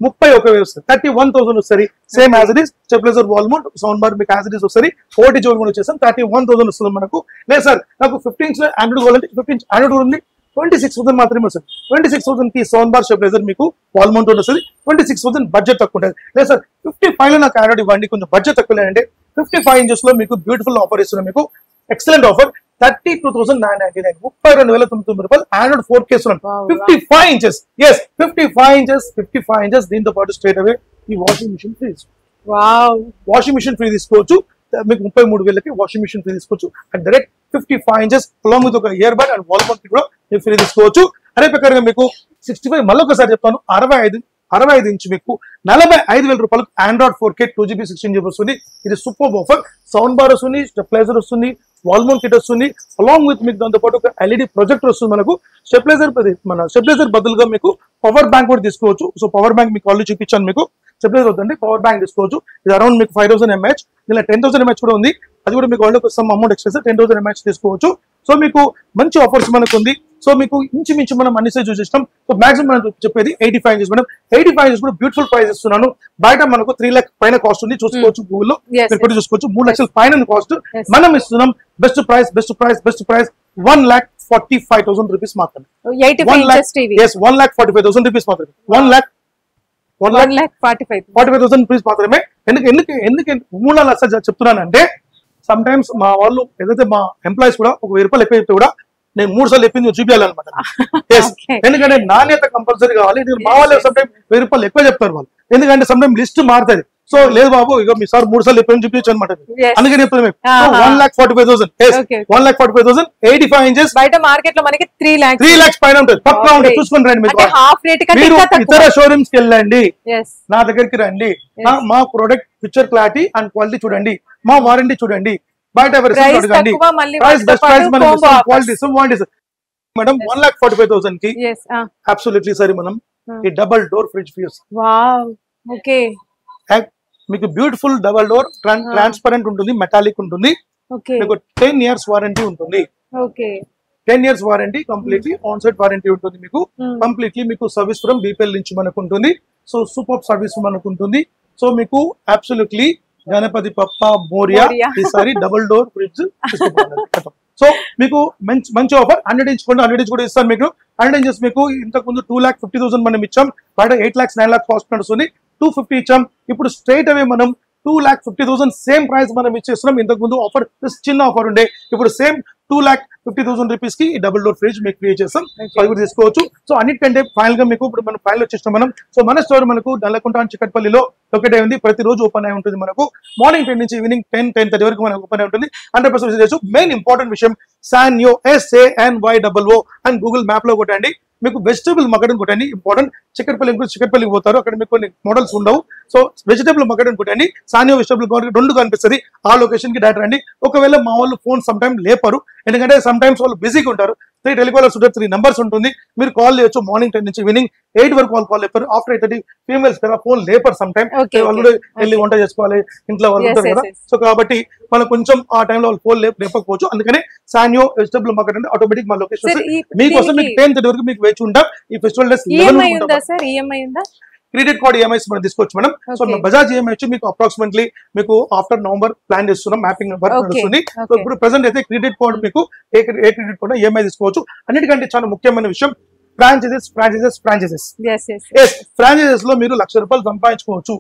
31,000 వస్తుంది, 31,000 వస్తుంది. Same as it is stabiliser wall mount sound bar మీకు యాజ్ ఇట్ ఈస్ వస్తుంది. 40 జోన్ కూడా వచ్చేసాం 31,000 వస్తుంది మనకు. లేదు సార్ నాకు 50 ఇంచ్ ఆండ్రాయిడ్ కావాలంటే 50 ఇంచ్ ఆండ్రాయిడ్ ఉంది 26,000 మాత్రమే వస్తుంది. 26,000 కి సౌండ్ బార్ స్టెబిలైజర్ మీకు వాల్ మౌంట్ వస్తుంది. 26,000 బడ్జెట్ తక్కువ ఉంటుంది. లేదు సార్ 55 లో నాకు ఆండ్రాయిడ్ ఇవ్వండి, కొంచెం బడ్జెట్ తక్కువ లేదంటే 55 ఇంచెస్ లో మీకు బ్యూటిఫుల్ ఆఫర్ ఇస్తున్నాం. మీకు ఎక్సలెంట్ ఆఫర్ 32,999, 32,999 రూపాయలు Android 4K 55 inches. Yes 55 inches. దీంతో పాటు స్ట్రేట్ అవే ఈ washing machine free. Washing machine free తీసుకోవచ్చు మీకు 33,000కి వాషింగ్ మిషన్ ఫ్రీ తీసుకోవచ్చు. And direct 55 inches along with ఒక earbud and wall mount కూడా మీరు ఫ్రీ తీసుకోవచ్చు. అదే ప్రకారంగా మీకు 65 మళ్ళీ ఒకసారి చెప్తాను 65 ఇంచ్ మీకు 45,000 రూపాయలకు ఆండ్రాయిడ్ 4K 2GB 16GB వస్తుంది. ఇది సూపర్ ఆఫర్. సౌండ్ బార్ వస్తుంది, స్టెబిలైజర్ వస్తుంది, వాల్ మౌంట్ కిట్ వస్తుంది, అలాంగ్ విత్ మీకు దాంతో పాటు ఒక LED ప్రొజెక్టర్ వస్తుంది. మనకు స్టెబిలైజర్ బదులుగా మీకు పవర్ బ్యాంక్ కూడా తీసుకోవచ్చు. సో పవర్ బ్యాంక్ మీకు ఆల్రెడీ చూపించాను. మీకు స్టెబిలైజర్ వద్దండి, పవర్ బ్యాంక్ తీసుకోవచ్చు. ఇది అరౌండ్ మీకు 5,000 mAh, ఇలా 10,000 mAh కూడా ఉంది. అది కూడా మీకు వాళ్ళకి సమ్ అమౌంట్ ఎక్స్ట్రా 10,000 mAh తీసుకోవచ్చు. సో మీకు మంచి ఆఫర్స్ మనకు ఉంది. సో మీకు ఇంచుమించు మనం అన్ని సైజ్ చూసిస్తాం. సో మాక్సిమం మనం చెప్పేది 85 ఇంచెస్ మేడం. 85 ఇంచెస్ కూడా బ్యూటిఫుల్ ప్రైస్ ఇస్తున్నాను. బయట మనకు 3 లక్ష పైన కాస్ట్ ఉంది, చూసుకోవచ్చు గూగుల్లో మీరు చూసుకోవచ్చు. 3 లక్షల పైన కాస్ట్ మనం ఇస్తున్నాం. బెస్ట్ ప్రైస్ 1,45,000 రూపీస్ మాత్రమే. 1,45,000 రూపీస్ మాత్రమే. 1,45,000 రూపీస్ మాత్రమే. ఎందుకు 3 లక్షలు చెప్తున్నానంటే సమ్ టైమ్స్ మా వాళ్ళు ఏదైతే మా ఎంప్లాయీస్ కూడా ఒక 1000 రూపాయలు ఎక్కువ చెప్తే కూడా నేను 3 సార్లు చెప్పింది చూపించాలన్నమాట. ఎందుకంటే నాణ్యత కంపల్సరీ కావాలి. మా వాళ్ళు సమ్ టైమ్ 1000 రూపాయలు ఎక్కువ చెప్తారు వాళ్ళు, ఎందుకంటే సమ్ టైమ్ లిస్ట్ మారుతుంది. సో లేదు బాబు ఇక మీ సార్ 3 సార్లు చెప్పి చూపించు అనమాట. అందుకని చెప్తాను 1,45,000. 1,45,000 85 ఇంచెస్. బయట మార్కెట్ లో మనకి 3 lakhs పైన ఉంటుంది, పక్కా ఉంటుంది. చూసుకొని రండి. మీరు ఇతర షోరూమ్స్ కి వెళ్ళండి, నా దగ్గరికి రండి. మా product picture clarity and quality చూడండి, మా వారంటీ చూడండి. బయట అడగండి ప్రైస్, బెస్ట్ ప్రైస్ మనం క్వాలిటీ మేడం. 1,45,000 కి అబ్సల్యూట్లీ సరే మనం ఈ డబల్ డోర్ ఫ్రిడ్జ్ ఫ్రీ వస్తుంది. మీకు బ్యూటిఫుల్ డబల్ డోర్, ట్రాన్స్పరెంట్ ఉంటుంది, మెటాలిక్ ఉంటుంది. మీకు 10 years వారంటీ ఉంటుంది. 10 years warranty, completely on site warranty ఉంటుంది. మీకు కంప్లీట్లీ మీకు సర్వీస్ ఫ్రమ్ బీపీఎల్ నుంచి మనకు ఉంటుంది. సో సూపర్ సర్వీస్ మనకు ఉంటుంది. సో మీకు అబ్సల్యూట్లీ గణపతి పప్ప మోరియా ఈసారి డబుల్ డోర్ ఫ్రిడ్జ్. సో మీకు మంచి ఆఫర్. 100 ఇంచ్ కూడా ఇస్తాను మీకు. 100 ఇంచెస్ మీకు ఇంతకు ముందు 2,50,000 మనం ఇచ్చాం. బయట 8 lakhs 9 lakhs కాస్ట్ నడుస్తుంది. 250 ఇచ్చాం. ఇప్పుడు స్ట్రైట్ అవే మనం 2,50,000 సేమ్ ప్రైస్ మనం ఇచ్చేస్తున్నాం. ఇంతకు ముందు ఆఫర్ చిన్న ఆఫర్ ఉండే, ఇప్పుడు సేమ్ 2,50,000 రూపీస్ కి డబుల్ డోర్ ఫ్రిడ్జ్ మీకు క్రియేట్ చేస్తాం. అది కూడా తీసుకోవచ్చు. సో అన్నిటికంటే ఫైనల్ గా మీకు ఇప్పుడు మనం ఫైనల్ వచ్చేస్తాం మనం. సో మన స్టోర్ మనకు నల్లకుంట చిక్కట్పల్లిలో ఒకటే ఉంది. ప్రతిరోజు ఓపెన్ అయి ఉంటుంది. మనకు మార్నింగ్ 10 నుంచి ఈవినింగ్ 10:30 వరకు మనకు ఓపెన్ అయి ఉంటుంది. 100% చేయొచ్చు. మెయిన్ ఇంపార్టెంట్ విషయం సాన్యో SANYOO అని గూగుల్ మ్యాప్ లో కొట్టండి. మీకు వెజిటబుల్ మకడన్ కొట్టండి. ఇంపార్టెంట్ చిక్కట్పల్లికి పోతారు, అక్కడ మీకు కొన్ని మోడల్స్ ఉండవు. సో వెజిటబుల్ మకడన్ కొట్టండి, సానియో వెజిటబుల్ రెండు కనిపిస్తుంది. ఆ లొకేషన్ కి డైరెక్ట్ రండి. ఒకవేళ మా వాళ్ళు ఫోన్ సమ్ టైమ్ లేపరు, ఎందుకంటే సమ్ టైమ్స్ వాళ్ళు బిజీగా ఉంటారు. 3 టెలికాలర్స్ ఉంటారు, 3 numbers ఉంటుంది. మీరు కాల్ చేయొచ్చు. మార్నింగ్ 10 నుంచి ఈవినింగ్ 8 వరకు వాళ్ళు కాల్ లేపారు. ఆఫ్టర్ 8:30 ఫీమేల్స్ కదా ఫోన్ లేపరు. సమ్ టైమ్ వాళ్ళు కూడా వెళ్ళి వంట చేసుకోవాలి, ఇంట్లో వాళ్ళు ఉంటారు కదా. సో కాబట్టి మనం కొంచెం ఆ టైంలో వాళ్ళు ఫోన్ లేపకపోవచ్చు. అందుకనే సానియో వెజిటబుల్ మార్కెట్ అంటే ఆటోమేటిక్ మా లొకేషన్ మీకోసం మీకు 10:30 వరకు మీకు వేచి ఉంటాం. ఈ festival days credit card EMIs మనం తీసుకోవచ్చు మేడం. సో బజాజ్ ఈఎంఐ వచ్చి మీకు అప్రాక్సిమేట్లీ మీకు ఆఫ్టర్ నవంబర్ ప్లాన్ చేస్తున్నాం. మ్యాపింగ్ వర్క్ నడుస్తుంది. సో ఇప్పుడు ప్రెసెంట్ అయితే క్రెడిట్ కార్డ్ మీకు ఏ క్రెడిట్ కార్డ్ ఈఎంఐ తీసుకోవచ్చు. అన్నిటికంటే చాలా ముఖ్యమైన విషయం ఫ్రాంచైజెస్ లో మీరు 1,00,000 రూపాయలు సంపాదించుకోవచ్చు.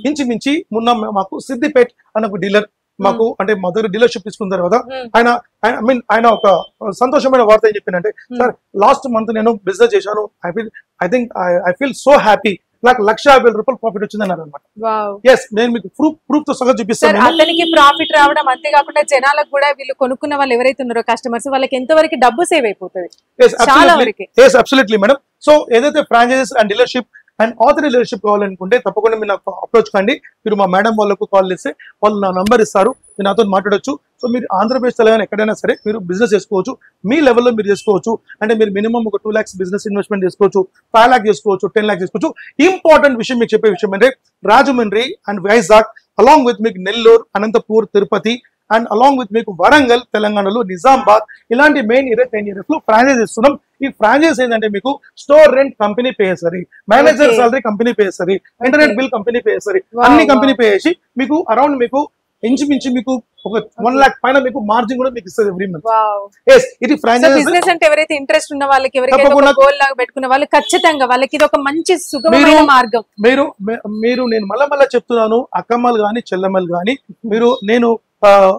ఇంచుమించి మొన్న మాకు సిద్దిపేట్ అనే ఒక డీలర్ మాకు అంటే మా దగ్గర డీలర్షిప్ తీసుకున్న తర్వాత ఆయన ఒక సంతోషమైన వార్త ఏం చెప్పిందంటే, సార్ లాస్ట్ మంత్ నేను బిజినెస్ చేశాను, ఐ ఫీల్ సో హ్యాపీ, నాకు 1,50,000 రూపాయలు ప్రాఫిట్ వచ్చింది అన్నారు అనమాట. ఎస్ నేను మీకు ప్రూఫ్ తో సహా చూపిస్తాను. అతనికి ప్రాఫిట్ రావడం అంతేకాకుండా జనాలకు కూడా వీళ్ళు కొనుక్కున్న వాళ్ళు ఎవరైతే ఉన్నారో కస్టమర్స్ వాళ్ళకి ఎంతవరకు డబ్బు సేవ్ అయిపోతుంది. Absolutely madam. సో ఏదైతే franchises and dealership and Ather dealership కావాలనుకుంటే తప్పకుండా మీరు నాకు అప్రోచ్ కండి. మీరు మా మేడం వాళ్ళకు కాల్ చేస్తే వాళ్ళు నా నంబర్ ఇస్తారు, మీరు నాతో మాట్లాడొచ్చు. సో మీరు ఆంధ్రప్రదేశ్ తెలంగాణ ఎక్కడైనా సరే మీరు బిజినెస్ చేసుకోవచ్చు. మీ లెవెల్లో మీరు చేసుకోవచ్చు. అంటే మీరు మినిమం ఒక 2 lakhs బిజినెస్ ఇన్వెస్ట్మెంట్ చేసుకోవచ్చు, 5 lakhs చేసుకోవచ్చు, 10 lakhs చేసుకోవచ్చు. ఇంపార్టెంట్ విషయం మీకు చెప్పే విషయం అంటే Rajahmundry and Vizag along with మీకు Nellore, Anantapur, Tirupati and along with మీకు వరంగల్ తెలంగాణలో నిజామాబాద్ ఇలాంటి మెయిన్ ఏరియా 10 ఏరియాస్ లో ఫ్రాంచైజ్ ఇస్తున్నాం. ఈ ఫ్రాంచైజ్ ఏంటంటే మీకు స్టోర్ రెంట్ కంపెనీ పే చేస్తుంది, మేనేజర్ సాలరీ కంపెనీ పే చేస్తుంది, ఇంటర్నెట్ బిల్ కంపెనీ పే చేస్తుంది, అన్ని కంపెనీ పే చేసి మీకు అరౌండ్ మీకు ఇంచుమించు మీకు ఒక 1 lakh పైన మీకు మార్జిన్ కూడా మీకు ఇస్తుంది ఎవ్రీ మంత్. ఇది ఫ్రాంచైజ్ బిజినెస్ అంటే ఎవరైతే ఇంట్రెస్ట్ ఉన్న వాళ్ళకి, ఎవరికైతే గోల్ లాగా పెట్టుకున్న వాళ్ళు ఖచ్చితంగా వాళ్ళకి ఇది ఒక మంచి సుగమమైన మార్గం. మీరు నేను మళ్ళా చెప్తున్నాను, అక్కమ్మలు గాని చెల్లెమ్మలు గాని నేను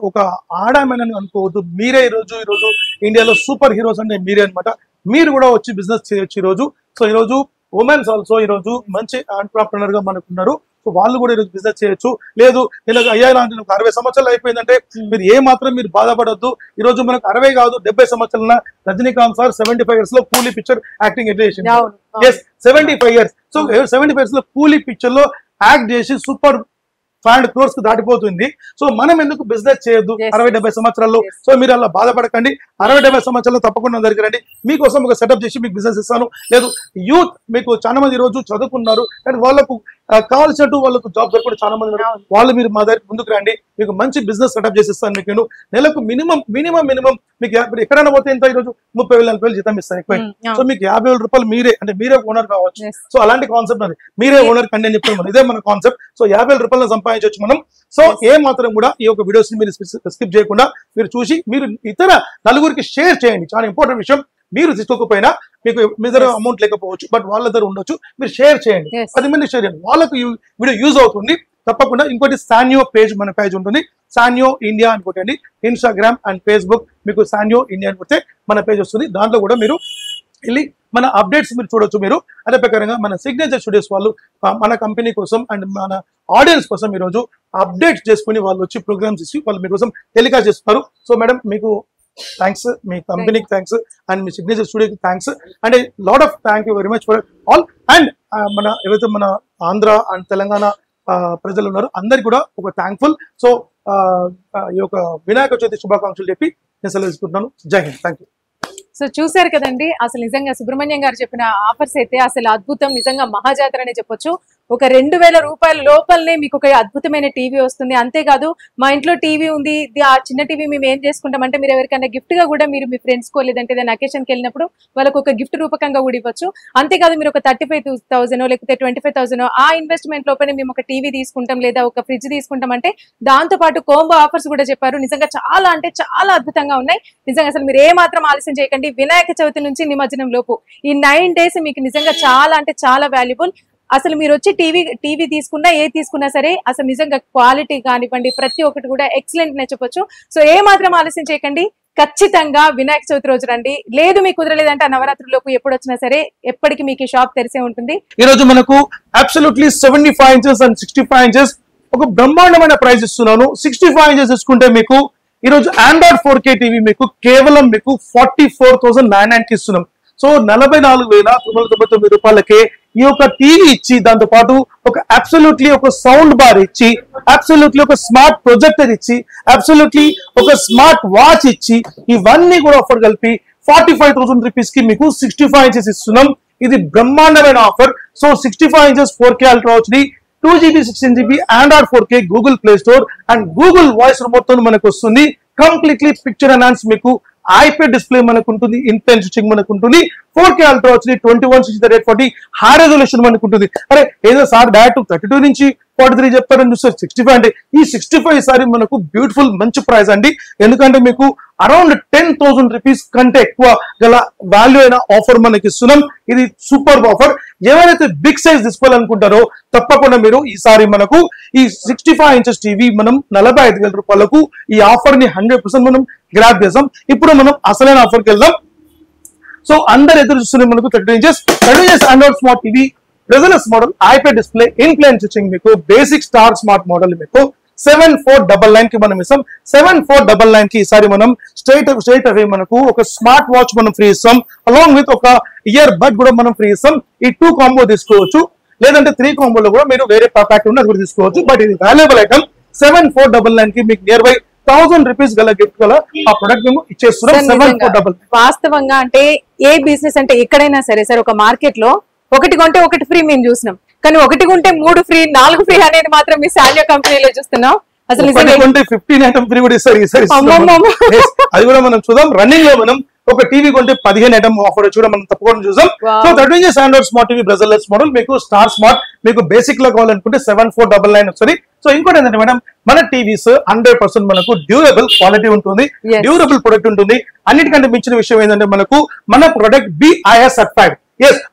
ఒక ఆడామని అనుకోవద్దు. మీరే ఈ రోజు ఇండియాలో సూపర్ హీరోస్ అంటే మీరే అనమాట. మీరు కూడా వచ్చి బిజినెస్ చేయొచ్చు ఈ రోజు. సో ఈ రోజు ఉమెన్స్ ఆల్సో ఈ రోజు మంచి ఎంటర్‌ప్రెన్యూర్ గా మనకున్నారు. సో వాళ్ళు కూడా ఈరోజు బిజినెస్ చేయొచ్చు. లేదు నేను అయ్యా నాకు 60 సంవత్సరాలు అయిపోయిందంటే మీరు ఏ మాత్రం మీరు బాధపడొద్దు. ఈ రోజు మనకు 60 కాదు 70 సంవత్సరాల రజనీకాంత్ సార్ 75 years లో కూలీ పిక్చర్ యాక్టింగ్ చేసి 75 years. సో 75 years లో కూలీ పిక్చర్ లో యాక్ట్ చేసి సూపర్ 500 crores కు దాటిపోతుంది. సో మనం ఎందుకు బిజినెస్ చేయొద్దు 60-70 సంవత్సరాల్లో? సో మీరు అలా బాధపడకండి. 60-70 సంవత్సరాల్లో తప్పకుండా దగ్గర రండి, మీకోసం ఒక సెటప్ చేసి మీకు బిజినెస్ ఇస్తాను. లేదు యూత్ మీకు చాలా మంది ఈ రోజు చదువుకున్నారు కానీ వాళ్ళకు కావాల్సినట్టు వాళ్ళకు జాబ్ దొరకడం చాలా మంది ఉన్నారు. వాళ్ళు మీరు మా దగ్గర ముందుకు రండి, మీకు మంచి బిజినెస్ సెటప్ చేసిస్తాను. మీకు నేను నెలకు మినిమం మీకు ఎక్కడైనా పోతే ఎంత ఈ రోజు 30,000-40,000 జీతం ఇస్తాను ఎక్కువ. సో మీకు 50,000 రూపాయలు మీరే ఓనర్ కావచ్చు. సో అలాంటి కాన్సెప్ట్ అది, మీరే ఓనర్ కండి అని చెప్తాను. ఇదే మన కాన్సెప్ట్. సో 50,000 రూపాయలు సంపాదించవచ్చు మనం. సో ఏ మాత్రం కూడా ఈ యొక్క వీడియోస్ ని మీరు స్కిప్ చేయకుండా మీరు చూసి మీరు ఇతర నలుగురికి షేర్ చేయండి. చాలా ఇంపార్టెంట్ విషయం. మీరు తీసుకోకపోయినా మీకు మీ దగ్గర అమౌంట్ లేకపోవచ్చు, బట్ వాళ్ళ దగ్గర ఉండొచ్చు, మీరు షేర్ చేయండి. 10 మంది షేర్ చేయండి, వాళ్ళకు వీడియో యూజ్ అవుతుంది తప్పకుండా. ఇంకోటి సాన్యో పేజ్, మన పేజ్ ఉంటుంది సాన్యో ఇండియా అని కొట్టండి. ఇన్స్టాగ్రామ్ అండ్ ఫేస్బుక్ మీకు సాన్యో ఇండియా అని కొడితే మన పేజ్ వస్తుంది. దాంట్లో కూడా మీరు వెళ్ళి మన అప్డేట్స్ మీరు చూడొచ్చు. మీరు అదే ప్రకారంగా మన సిగ్నేచర్ స్టూడియోస్ వాళ్ళు మన కంపెనీ కోసం అండ్ మన ఆడియన్స్ కోసం ఈరోజు అప్డేట్స్ చేసుకుని వాళ్ళు వచ్చి ప్రోగ్రామ్స్ ఇచ్చి వాళ్ళు మీకోసం టెలికాస్ట్ చేస్తున్నారు. సో మేడం మీకు థ్యాంక్స్, మీ కంపెనీకి థ్యాంక్స్ అండ్ మీ సిగ్నేచర్ స్టూడియోకి thanks and lot of thank you very much for all. And మన ఏవైతే మన ఆంధ్ర అండ్ తెలంగాణ ప్రజలు ఉన్నారు అందరికి కూడా ఒక థ్యాంక్ఫుల్. సో ఈ యొక్క వినాయక చవితి శుభాకాంక్షలు చెప్పి నేను సెలవు తీసుకుంటున్నాను. జై హింద్, థ్యాంక్ యూ. సో చూసారు కదండి, అసలు నిజంగా సుబ్రహ్మణ్యం గారు చెప్పిన ఆఫర్స్ అయితే అసలు అద్భుతం, నిజంగా మహాజాతర అనే చెప్పొచ్చు. ఒక 2,000 రూపాయల లోపలనే మీకు ఒక అద్భుతమైన టీవీ వస్తుంది. అంతేకాదు మా ఇంట్లో టీవీ ఉంది, ఆ చిన్న టీవీ మేము ఏం చేసుకుంటామంటే మీరు ఎవరికైనా గిఫ్ట్ గా కూడా మీరు మీ ఫ్రెండ్స్ కో లేదంటే ఏదైనా అకేషన్కి వెళ్ళినప్పుడు వాళ్ళకు ఒక గిఫ్ట్ రూపకంగా కూడా ఇవ్వచ్చు. అంతేకాదు మీరు ఒక 35,000 లేకపోతే 25,000 ఆ ఇన్వెస్ట్మెంట్ లోపలనే మేము ఒక టీవీ తీసుకుంటాం లేదా ఒక ఫ్రిడ్జ్ తీసుకుంటాం అంటే దాంతో పాటు కోంబో ఆఫర్స్ కూడా చెప్పారు. నిజంగా చాలా అంటే చాలా అద్భుతంగా ఉన్నాయి. నిజంగా అసలు మీరు ఏ మాత్రం ఆలస్యం చేయకండి. వినాయక చవితి నుంచి నిమజ్జనం లోపు ఈ 9 days మీకు నిజంగా చాలా అంటే చాలా వాల్యుబుల్. అసలు మీరు వచ్చి టీవీ తీసుకున్నా ఏది తీసుకున్నా సరే అసలు నిజంగా క్వాలిటీ కానివ్వండి ప్రతి ఒక్కటి కూడా ఎక్సలెంట్ నే చెప్పొచ్చు. సో ఏ మాత్రం ఆలస్యం చేయకండి, ఖచ్చితంగా వినాయక చవితి రోజు రండి. లేదు మీకు కుదరలేదంటే ఆ నవరాత్రులకు ఎప్పుడు వచ్చినా సరే ఎప్పటికీ మీకు ఈ షాప్ తెరిసే ఉంటుంది. ఈ రోజు మనకు అబ్సల్యూట్లీ 75 inches అండ్ 65 inches ఒక బ్రహ్మాండమైన ప్రైస్ ఇస్తున్నాను. 65 inches తీసుకుంటే మీకు ఈ రోజు ఆండ్రాయిడ్ 4K టీవీ మీకు కేవలం మీకు 44,990 ఇస్తున్నాం. సో 44,999 రూపాయలకే ఈ యొక్క టీవీ ఇచ్చి దాంతో పాటు ఒక అబ్సల్యూట్లీ ఒక సౌండ్ బార్ ఇచ్చి అబ్సల్యూట్లీ ఒక స్మార్ట్ ప్రొజెక్టర్ ఇచ్చి అబ్సల్యూట్లీ ఒక స్మార్ట్ వాచ్ ఇచ్చి ఇవన్నీ కూడా ఆఫర్ కలిపి 45,000 రూపీస్ కి మీకు 65 inches ఇస్తున్నాం. ఇది బ్రహ్మాండమైన offer. So 65 inches 4K ultra HD 2GB 16GB Android 4K Google play store and Google voice remote తో మనకు వస్తుంది. కంప్లీట్లీ పిక్చర్ ఎన్హాన్స్ మీకు ఐప్యాడ్ డిస్ప్లే మనకు ఉంటుంది, ఇన్ఫ్లుయెన్స్ స్విచ్చింగ్ మనకు ఉంటుంది, 4K ultra HD 2160x840 high resolution మనకు ఉంటుంది. అరే ఏదో సార్ డైరెక్ట్ 32 నుంచి 43 చెప్తారని చూస్తారు 65 అంటే ఈ 65 సారి మనకు బ్యూటిఫుల్ మంచి ప్రైస్ అండి. ఎందుకంటే మీకు అరౌండ్ 10,000 రూపీస్ కంటే ఎక్కువ గల వాల్యూ అయిన ఆఫర్ మనకి ఇస్తున్నాం. ఇది సూపర్ ఆఫర్. ఎవరైతే బిగ్ సైజ్ తీసుకోవాలనుకుంటారో తప్పకుండా మీరు ఈసారి మనకు ఈ 65 inches టీవీ మనం 45,000 రూపాయలకు ఈ ఆఫర్ ని 100% మనం గ్రాప్ చేసాం. ఇప్పుడు మనం అసలైన ఆఫర్కి వెళ్దాం. సో అందరు ఎదురు చూస్తున్నాం మనకు 30 inches ఆండ్రాయిడ్ స్మార్ట్ టీవీ రెజల్యూస్ model iPad display influence switching మీకు బేసిక్ స్టార్ స్మార్ట్ మోడల్ మీకు 7499 కి మనం ఇస్తాం. 7499 కి ఈసారి మనం స్ట్రైట్ అవే మనకు ఒక స్మార్ట్ వాచ్ మనం ఫ్రీ ఇస్తాం. అలాంగ్ విత్ ఒక ఇయర్ బడ్ కూడా మనం ఫ్రీ ఇస్తాం. ఈ 2 కాంబో తీసుకోవచ్చు, లేదంటే 3 కాంబోలో కూడా మీరు వేరే ప్యాక్ ఉంటే అది కూడా తీసుకోవచ్చు. బట్ ఇది వాల్యుబుల్ ఐటమ్. 7499 కి మీకు నియర్ బై 1000 రూపీస్ గల గిఫ్ట్ గల ఆ ప్రొడక్ట్ మేము ఇచ్చేస్తున్నాం. 7499 వాస్తవంగా అంటే ఏ బిజినెస్ అంటే ఎక్కడైనా సరే సార్ ఒక మార్కెట్ లో ఒకటి కొంటే ఒకటి ఫ్రీ మేము చూసినాం, కానీ ఒకటి కొంటే 3 ఫ్రీ 4 ఫ్రీ అనేది మాత్రం మీ సాన్యో కంపెనీలో చూస్తున్నాం. అసలు 15 ఐటమ్ ఫ్రీ కూడా ఇస్తారు ఈసారి. అది కూడా మనం చూద్దాం. రన్నింగ్ లో మనం ఒక టీవీ కొంటే 15 ఐటమ్ ఆఫర్ వచ్చి కూడా మనం తప్పకుండా చూసాం. So 13 inch Android smart TV bezelless model మీకు స్టార్ స్మార్ట్ మీకు బేసిక్ లో కావాలనుకుంటే 7499 వస్తుంది. సో ఇంకోటి ఏంటంటే మేడం మన టీవీస్ 100% మనకు డ్యూరబుల్ క్వాలిటీ ఉంటుంది, డ్యూరబుల్ ప్రొడక్ట్ ఉంటుంది. అన్నిటికంటే మించిన విషయం ఏంటంటే మనకు మన product BIS certified.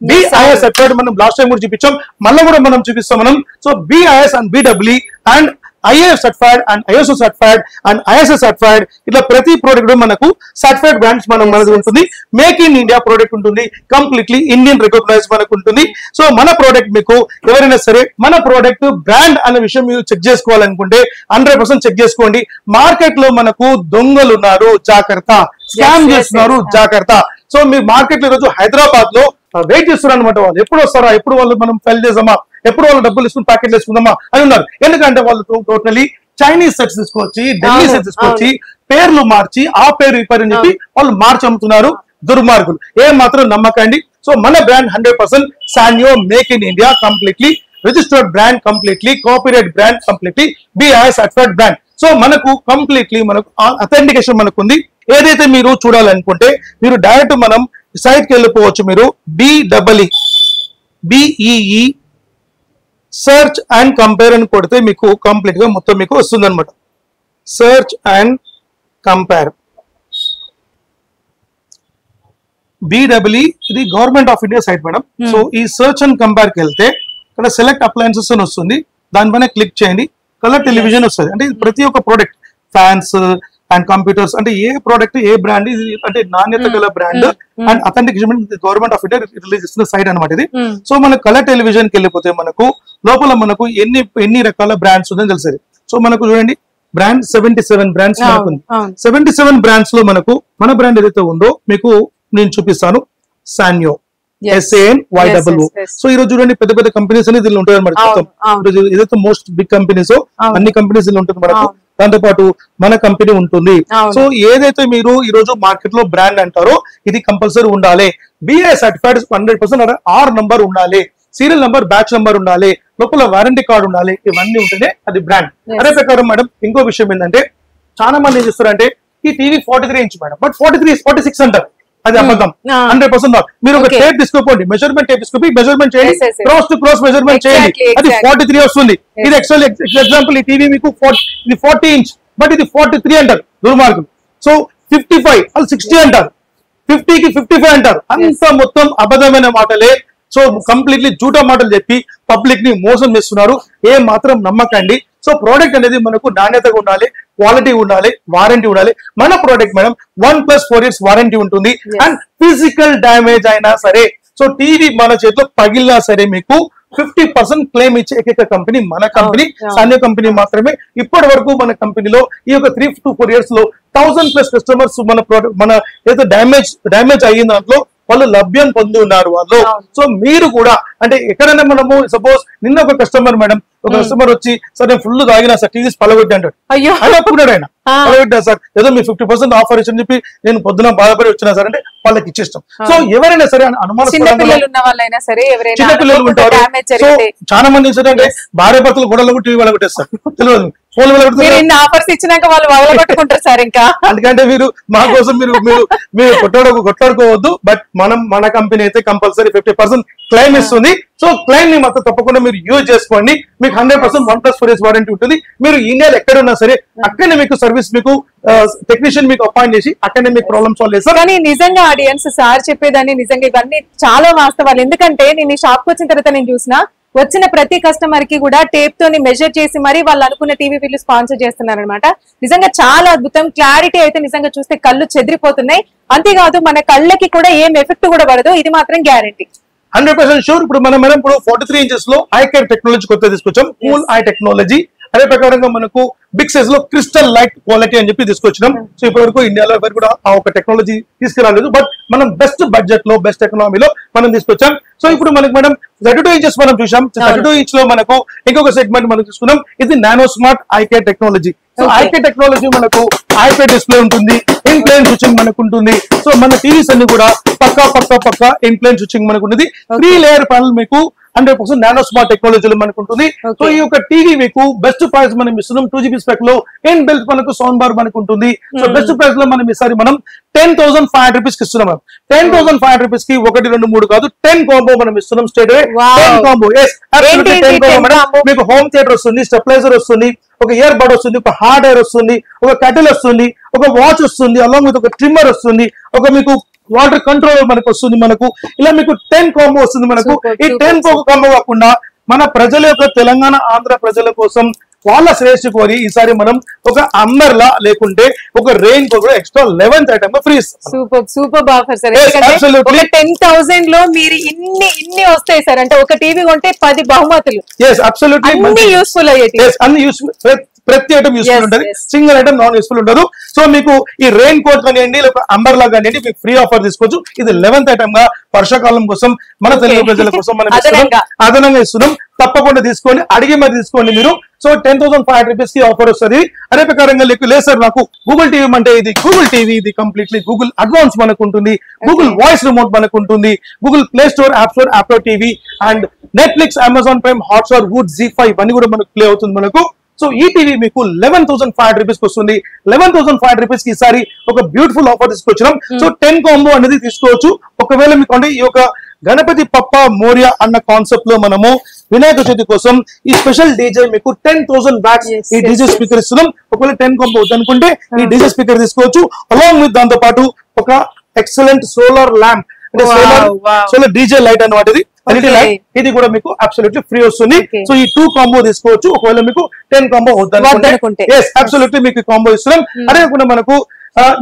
BIS certified మనం లాస్ట్ టైం కూడా చూపించాం, మళ్ళీ కూడా మనం చూపిస్తాం మనం. So BIS and BEE and IAF certified and ISO certified and ISS certified ఇట్లా ప్రతి ప్రోడక్ట్ మనకు సర్టిఫైడ్ బ్రాండ్స్ మనది ఉంటుంది. మేక్ ఇన్ ఇండియా ప్రోడక్ట్ ఉంటుంది, కంప్లీట్లీ ఇండియన్ రికగ్నైజ్ మనకు ఉంటుంది. సో మన ప్రోడక్ట్ మీకు ఎవరైనా సరే మన ప్రోడక్ట్ బ్రాండ్ అనే విషయం మీరు చెక్ చేసుకోవాలనుకుంటే 100% చెక్ చేసుకోండి. మార్కెట్ లో మనకు దొంగలు ఉన్నారు, జాగ్రత్త. స్కామ్ చేస్తున్నారు, జాగ్రత్త. సో మీరు మార్కెట్ లో ఈరోజు హైదరాబాద్ లో వెయిట్ చేస్తున్నారు అనమాట. వాళ్ళు ఎప్పుడు వస్తారా, ఎప్పుడు వాళ్ళు మనం ఫెల్ చేద్దామా, ఎప్పుడు వాళ్ళు డబ్బులు తీసుకుని ప్యాకెట్ వేసుకుందామా అని ఉన్నారు. ఎందుకంటే వాళ్ళు టోటలీ చైనీస్ సెట్స్ తీసుకొచ్చి, ఢిల్లీ సెట్స్ తీసుకొచ్చి పేర్లు మార్చి ఆ పేరు ఈ పేరు అని చెప్పి వాళ్ళు మార్చి అమ్ముతున్నారు. దుర్మార్గులు, ఏం మాత్రం నమ్మకండి. సో మన brand 100% సాన్యో make in India, completely registered brand, completely copyright brand, completely BIS certified brand. So మనకు కంప్లీట్లీ మనకు అథెంటికేషన్ మనకు ఉంది. ఏదైతే మీరు చూడాలనుకుంటే మీరు డైరెక్ట్ మనం సైట్ కి వెళ్ళిపోవచ్చు. మీరు BEE సర్చ్ అండ్ కంపేర్ అని కొడితే మీకు కంప్లీట్ గా మొత్తం మీకు వస్తుంది అనమాట. సర్చ్ అండ్ కంపేర్ BEE ఇది government of India site madam. So ఈ సర్చ్ అండ్ కంపేర్ కి వెళ్తే ఇక్కడ సెలెక్ట్ అప్లయన్సెస్ అని వస్తుంది, దానిపైన క్లిక్ చేయండి. కలర్ టెలివిజన్ వస్తుంది. అంటే ప్రతి ఒక్క ప్రోడక్ట్ ఫ్యాన్స్ అండ్ కంప్యూటర్స్ అంటే ఏ ప్రోడక్ట్ ఏ బ్రాండ్ ఇది అంటే నాణ్యత గల brand and authentication government of India release చేస్తున్న సైట్ అనమాట ఇది. సో మన కలర్ టెలివిజన్ కి వెళ్ళిపోతే మనకు లోపల మనకు ఎన్ని రకాల బ్రాండ్స్ ఉందని తెలుస్తుంది. సో మనకు చూడండి బ్రాండ్ 77 బ్రాండ్స్ మనకు ఉంది. 77 బ్రాండ్స్ లో మనకు మన బ్రాండ్ ఏదైతే ఉందో మీకు నేను చూపిస్తాను. సాన్యో SANYOO. సో ఈ రోజు చూడండి పెద్ద పెద్ద కంపెనీస్ అనేది దీనిలో ఉంటాయి అనమాట. ఏదైతే మోస్ట్ బిగ్ కంపెనీస్ అన్ని కంపెనీస్ ఉంటుంది మనకు. దాంతో పాటు మన కంపెనీ ఉంటుంది. సో ఏదైతే మీరు ఈ రోజు మార్కెట్ లో బ్రాండ్ అంటారో ఇది కంపల్సరీ ఉండాలి. BIS సర్టిఫైడ్ 100% R నంబర్ ఉండాలి, సీరియల్ నంబర్, బ్యాచ్ నంబర్ ఉండాలి, లోపల వారంటీ కార్డు ఉండాలి. ఇవన్నీ ఉంటేనే అది బ్రాండ్. అదే ప్రకారం మేడం ఇంకో విషయం ఏంటంటే చాలా మంది ఏం చేస్తారంటే ఈ టీవీ 43 ఇంచ్ మేడం, బట్ 46 అంటారు. అది అబద్ధం. 100% నాట్. మీరు ఒక టేప్ తీసుకోండి, మెజర్మెంట్ టేప్ తీసుకొని మెజర్మెంట్ చేయండి, క్రాస్ టు క్రాస్ మెజర్మెంట్ చేయండి, అది 43 వస్తుంది. ఇది ఎగ్జాంపుల్ ఈ టీవీ మీకు 40 ఇంచ్, బట్ ఇది 43 అంటారు దుర్మార్గులు. సో 55 వాళ్ళు 60 అంటారు, 50కి 55 అంటారు. అంత మొత్తం అబద్ధమైన మాటలే. సో కంప్లీట్లీ జూటా మాటలు చెప్పి పబ్లిక్ ని మోసం చేస్తున్నారు. ఏం మాత్రం నమ్మకండి. సో ప్రోడక్ట్ అనేది మనకు నాణ్యతగా ఉండాలి, క్వాలిటీ ఉండాలి, వారంటీ ఉండాలి. మన ప్రోడక్ట్ మేడం 1+4 years వారంటీ ఉంటుంది. అండ్ ఫిజికల్ డ్యామేజ్ అయినా సరే, సో టీవీ మన చేతిలో పగిలినా సరే మీకు 50% క్లెయిమ్ ఇచ్చే ఏకైక కంపెనీ మన కంపెనీ, సాన్యో కంపెనీ మాత్రమే. ఇప్పటి వరకు మన కంపెనీలో ఈ యొక్క 3 to 4 years లో 1000+ కస్టమర్స్ మన ప్రోడక్ట్ మన ఏదో డ్యామేజ్ అయిన దాంట్లో వాళ్ళు లభ్యం పొంది ఉన్నారు వాళ్ళు. సో మీరు కూడా అంటే ఎక్కడైనా మనము సపోజ్ నిన్న ఒక కస్టమర్ మేడం, ఒక కస్టమర్ వచ్చి సార్ నేను ఫుల్ తాగినా సార్ టీవీస్ పలగొట్టి అంటాడు. ఆయన ఒప్పుకున్నాడు, ఆయన పలగొట్టా సార్ ఏదో మీ 50% ఆఫర్ ఇచ్చని చెప్పి నేను పొద్దున బాధపడి వచ్చినా సార్ అంటే వాళ్ళకి ఇచ్చేస్తాం. సో ఎవరైనా సరే అనుమానం, చిన్నపిల్లలు ఉంటారు. సో చాలా మంది ఏంటంటే భార్య భర్తలు గొడవలు టీవీ వాళ్ళ కొట్టేస్తారు, తెలియదు ఆఫర్స్ ఇచ్చినాక వాళ్ళు వదలగొట్టుకుంటారు సార్. ఇంకా అందుకంటే మీరు మా కోసం మీరు కొట్లాడుకోవద్దు. బట్ మన కంపెనీ అయితే కంపల్సరీ 50% క్లెయిమ్ ఇస్తుంది. సో క్లెయిమ్ ని మాత్రం తప్పకుండా మీరు యూజ్ చేసుకోండి. మీకు 100% 1+4 years వారంటీ ఉంటుంది. మీరు ఇండియాలో ఎక్కడ ఉన్నా సరే అక్కడనే మీకు సర్వీస్, మీకు టెక్నీషియన్ మీకు అపాయింట్ చేసి అక్కడనే మీకు ప్రాబ్లమ్ సాల్వ్ చేస్తారు. కానీ నిజంగా ఆడియన్స్ సార్ చెప్పేదాన్ని నిజంగా ఇవన్నీ చాలా వాస్తవాలు. ఎందుకంటే నేను ఈ షాప్ కి వచ్చిన తర్వాత నేను చూసిన వచ్చిన ప్రతి కస్టమర్ కి కూడా టేప్ తోని మెజర్ చేసి మరి వాళ్ళు అనుకున్న టీవీ బిల్లు స్పాన్సర్ చేస్తున్నారు అనమాట. నిజంగా చాలా అద్భుతం. క్లారిటీ అయితే నిజంగా చూస్తే కళ్ళు చెదిరిపోతున్నాయి. అంతేకాదు మన కళ్ళకి కూడా ఏం ఎఫెక్ట్ కూడా పడదు, ఇది మాత్రం గ్యారంటీ. 100% షూర్. ఇప్పుడు మనం ఇప్పుడు 43 inches లో ఐ కేర్ టెక్నాలజీ కొత్త తీసుకొచ్చాం, కూల్ ఐ టెక్నాలజీ. అదే ప్రకారంగా మనకు బిగ్ సైజ్ లో క్రిస్టల్ లైట్ క్వాలిటీ అని చెప్పి తీసుకొచ్చినాం. సో ఇప్పటి వరకు ఇండియాలో ఎవరు కూడా ఆ ఒక టెక్నాలజీ తీసుకురాలేదు. బట్ మనం బెస్ట్ బడ్జెట్ లో బెస్ట్ ఎకనామీలో మనం తీసుకొచ్చాం. సో ఇప్పుడు మనకి మేడం 32 inches మనం చూసాం. 32 inch లో మనకు ఇంకొక సెగ్మెంట్ మనం తీసుకున్నాం. ఇది nano smart I care technology. So I care technology మనకు ఐపీఎస్ డిస్ప్లే ఉంటుంది, ఇన్ప్లేన్ స్విచ్చింగ్ మనకు ఉంటుంది. సో మన టీవీస్ అన్ని కూడా పక్కా ఇన్ప్లేన్ స్విచ్చింగ్ మనకు ఉన్నది. 3 layer ప్యానల్ మీకు 100% నానో స్మార్ట్ టెక్నాలజీలో మనకు ఉంటుంది. సో ఈ యొక్క టీవీ మీకు బెస్ట్ ప్రైస్ మనం ఇస్తున్నాం. 2GB స్పెక్ లో ఇన్ బిల్ట్ మనకు సౌండ్ బార్ మనకు ఉంటుంది. సో బెస్ట్ ప్రైస్ లో మనం ఈసారి మనం 10,500 రూపీస్ కి ఇస్తున్నాం. 10,500 రూపీస్ కి 1, 2, 3 కాదు 10 కాంబో మనం ఇస్తున్నాం. Straight away 10 combo. yes absolutely 10 combo madam. మీకు హోమ్ థియేటర్ వస్తుంది, స్టెబిలైజర్ వస్తుంది, ఒక ఇయర్ బడ్ వస్తుంది, ఒక హార్డ్ ఎయిర్ వస్తుంది, ఒక కటిల్ వస్తుంది, ఒక వాచ్ వస్తుంది, అలాంగ్ విత్ ఒక ట్రిమ్మర్ వస్తుంది, ఒక మీకు వాటర్ కంట్రోల్ మనకు వస్తుంది. మనకు ఇలా మీకు 10 కాంబో వస్తుంది. మనకు ఈ 10 కాంబో కాకుండా మన ప్రజల యొక్క తెలంగాణ ఆంధ్ర ప్రజల కోసం వాళ్ళ శ్రేష్ఠ కోరి ఈసారి మనం ఒక అంబర్లా లేకుంటే ఒక రెయిన్ కోట్ కూడా extra 11th item free. Super offer sir. 10,000 లో మీరు ఇన్ని వస్తాయి సార్. అంటే ఒక టీవీ కొంటే 10 బహుమతులు. అన్ని యూస్ఫుల్ అయ్యేది. అన్ని యూస్ఫుల్, ప్రతి ఐటమ్ యూస్ఫుల్ ఉంటుంది, సింగిల్ ఐటమ్ నాన్ యూస్ఫుల్ ఉండదు. సో మీకు ఈ రెయిన్ కోట్ కానివ్వండి, లేక అంబర్లా కానివ్వండి, మీకు ఫ్రీ ఆఫర్ తీసుకోవచ్చు. ఇది 11th ఐటమ్ గా వర్షాకాలం కోసం మన తెలుగు ప్రజల కోసం మనం అదనంగా ఇస్తున్నాం. తప్పకుండా తీసుకోండి, అడిగి మరి తీసుకోండి మీరు. సో 10,500 రూపీస్ కి ఆఫర్ వస్తుంది. అదే ప్రకారంగా లేదు సార్ నాకు గూగుల్ టీవీ అంటే ఇది గూగుల్ టీవీ, ఇది కంప్లీట్లీ గూగుల్ అడ్వాన్స్ మనకు ఉంటుంది, గూగుల్ వాయిస్ రిమోట్ మనకు ఉంటుంది, Google play store, app store, యాప్లో TV and Netflix, Amazon Prime, Hotstar, Voot, జీ5 ఇవన్నీ కూడా మనకు ప్లే అవుతుంది మనకు. సో ఈ టీవీ మీకు 11,500 రూపీస్ వస్తుంది. 11,500 రూపీస్ కి ఈసారి ఒక బ్యూటిఫుల్ ఆఫర్ తీసుకొచ్చినాం. సో 10 కాంబో అనేది తీసుకోవచ్చు. ఒకవేళ మీకు అంటే ఈ యొక్క గణపతి పప్ప మోరియా అన్న కాన్సెప్ట్ లో మనము వినాయక చవితి కోసం ఈ స్పెషల్ డీజే మీకు 10,000 బ్యాట్స్ ఈ డీజే స్పీకర్ ఇస్తున్నాం. ఒకవేళ 10 కాంబో అనుకుంటే ఈ డీజే స్పీకర్ తీసుకోవచ్చు. అలాంగ్ విత్ దాంతో పాటు ఒక ఎక్సలెంట్ సోలార్ ల్యాంప్ అంటే సోలార్ డీజే లైట్ అన్నమాట. ఇది కూడా మీకు అబ్సల్యూట్లీ ఫ్రీ వస్తుంది. సో ఈ 2 కాంబో తీసుకోవచ్చు. ఒకవేళ మీకు 10 కాంబో వద్దనుకుంటే అబ్సల్యూట్లీ మీకు కాంబో ఇస్తున్నాం. అదే కాకుండా మనకు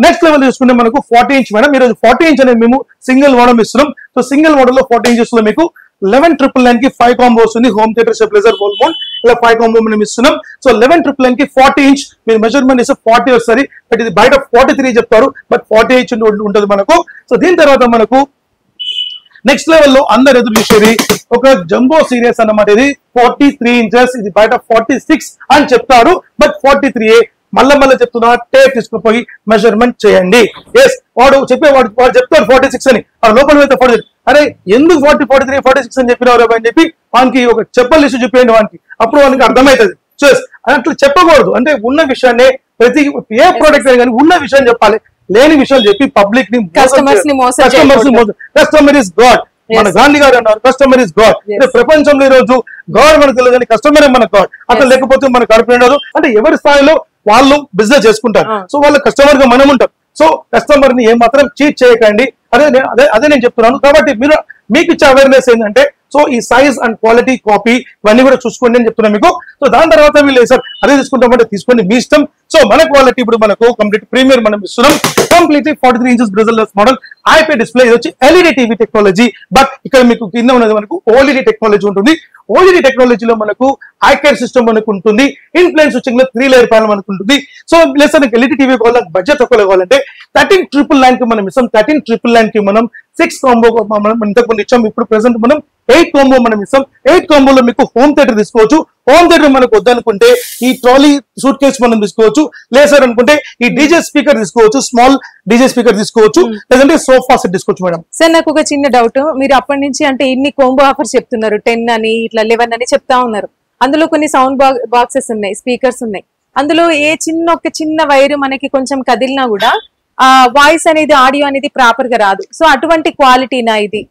నెక్స్ట్ లెవెల్ చూసుకుంటే మనకు 40 ఇంచ్ మేడం. ఈరోజు 40 ఇంచ్ అనేది మేము సింగిల్ మోడల్ ఇస్తున్నాం. సో సింగిల్ మోడల్ లో 40 ఇంచెస్ లో మీకు 11,999 కి 5 కాంబో వస్తుంది. హోమ్ థియేటర్, స్టెబిలైజర్, వోల్ మౌంట్ ఇలా 5 కాంబో మనం ఇస్తున్నాం. సో 11,999 కి 40 ఇంచ్ మీరు మెజర్మెంట్ ఇస్తే 40 వస్తుంది. బట్ ఇది బయట 43 చెప్తారు, బట్ 40 ఇంచ్ ఉంటుంది మనకు. సో దీని తర్వాత మనకు నెక్స్ట్ లెవెల్ లో అందరు ఎదురు చూసేది ఒక జంబో సీరియస్ అన్నమాట. ఇది 43 ఇంచెస్, ఇది బయట 46 అని చెప్తారు, బట్ 43 మళ్ళీ చెప్తున్నా, టేప్ తీసుకుపోయి మెజర్మెంట్ చేయండి. ఎస్ వాడు చెప్తారు 46 అని, ఆ లోపల అయితే 46. అరే ఎందుకు 40, 43, 46 అని చెప్పినవారు అని చెప్పి వానికి ఒక చెప్పల్ లిస్ట్ చూపించండి వానికి, అప్పుడు వానికి అర్థమవుతుంది. సో అట్లా చెప్పకూడదు. అంటే ఉన్న విషయాన్ని ప్రతి ఏ ప్రోడక్ట్ అయినా కానీ ఉన్న విషయాన్ని చెప్పాలి, లేని విషయాలు చెప్పి పబ్లిక్ ని కస్టమర్ ఇస్ గాడ్. మన గాంధీ గారు అన్నారు కస్టమర్ ఇస్ గాడ్. ప్రపంచంలో ఈ రోజు గాడ్ మనకు తెలియదు కానీ కస్టమర్ మన గాడ్. అట్లా లేకపోతే మనకు కడుపు ఉండదు. అంటే ఎవరి స్థాయిలో వాళ్ళు బిజినెస్ చేసుకుంటారు. సో వాళ్ళ కస్టమర్ గా మనం ఉంటాం. సో కస్టమర్ ని ఏమాత్రం చీట్ చేయకండి. అదే నేను చెప్తున్నాను. కాబట్టి మీకు ఇచ్చే అవేర్నెస్ ఏంటంటే సో ఈ సైజ్ అండ్ క్వాలిటీ కాపీ ఇవన్నీ కూడా చూసుకోండి అని చెప్తున్నాను మీకు. సో దాని తర్వాత వీళ్ళు సార్ అదే తీసుకుంటామంటే తీసుకోండి, మీ ఇష్టం. సో మన క్వాలిటీ ఇప్పుడు మనకు కంప్లీట్ ప్రీమియర్ మనం ఇస్తున్నాం. Completely 43 inches బ్రెజల్లెస్ model IP display. ఇది వచ్చి ఎల్ఈడి టీవీ టెక్నాలజీ. బట్ ఇక్కడ మీకు కింద ఉన్నది మనకు ఓఎల్ఈడి టెక్నాలజీ ఉంటుంది. ఓఎల్ఈడి టెక్నాలజీలో మనకు ఐకేర్ సిస్టమ్ మనకు ఉంటుంది. ఇన్ఫ్లుయెన్స్ స్విచ్చింగ్ లో 3 లేయర్ ప్యానల్ మనకు ఉంటుంది. సో లేదా ఎల్ఈడి టీవీ కావాలి, బడ్జెట్ తక్కువ కావాలంటే 13,999 కి మనం ఇస్తాం. 13,999 కి మనం 6 కాంబో మనం ఇంతకుముందు ఇచ్చాం. ఇప్పుడు ప్రెసెంట్ మనం 8 కాంబో మనం ఇస్తాం. 8 కాంబోలో మీకు హోమ్ థియేటర్ తీసుకోవచ్చు. హోమ్ థియేటర్ మనకు వద్దనుకుంటే ఈ ట్రాలీ సూట్ కేసు మనం తీసుకోవచ్చు. లేదు అనుకుంటే ఈ డీజే స్పీకర్ తీసుకోవచ్చు, స్మాల్ డీజే స్పీకర్ తీసుకోవచ్చు, లేదంటే సోఫా సెట్ తీసుకోవచ్చు మేడం. సార్ నాకు ఒక చిన్న డౌట్, మీరు అప్పటి నుంచి అంటే ఇన్ని కాంబో ఆఫర్స్ చెప్తున్నారు, 10 అని ఇట్లా 11 అని చెప్తా ఉన్నారు. అందులో కొన్ని సౌండ్ బాక్సెస్ ఉన్నాయి, స్పీకర్స్ ఉన్నాయి. అందులో ఒక చిన్న వైర్ మనకి కొంచెం కదిలినా కూడా ఆ వాయిస్ అనేది, ఆడియో అనేది ప్రాపర్ గా రాదు. సో అటువంటి క్వాలిటీనా ఇది?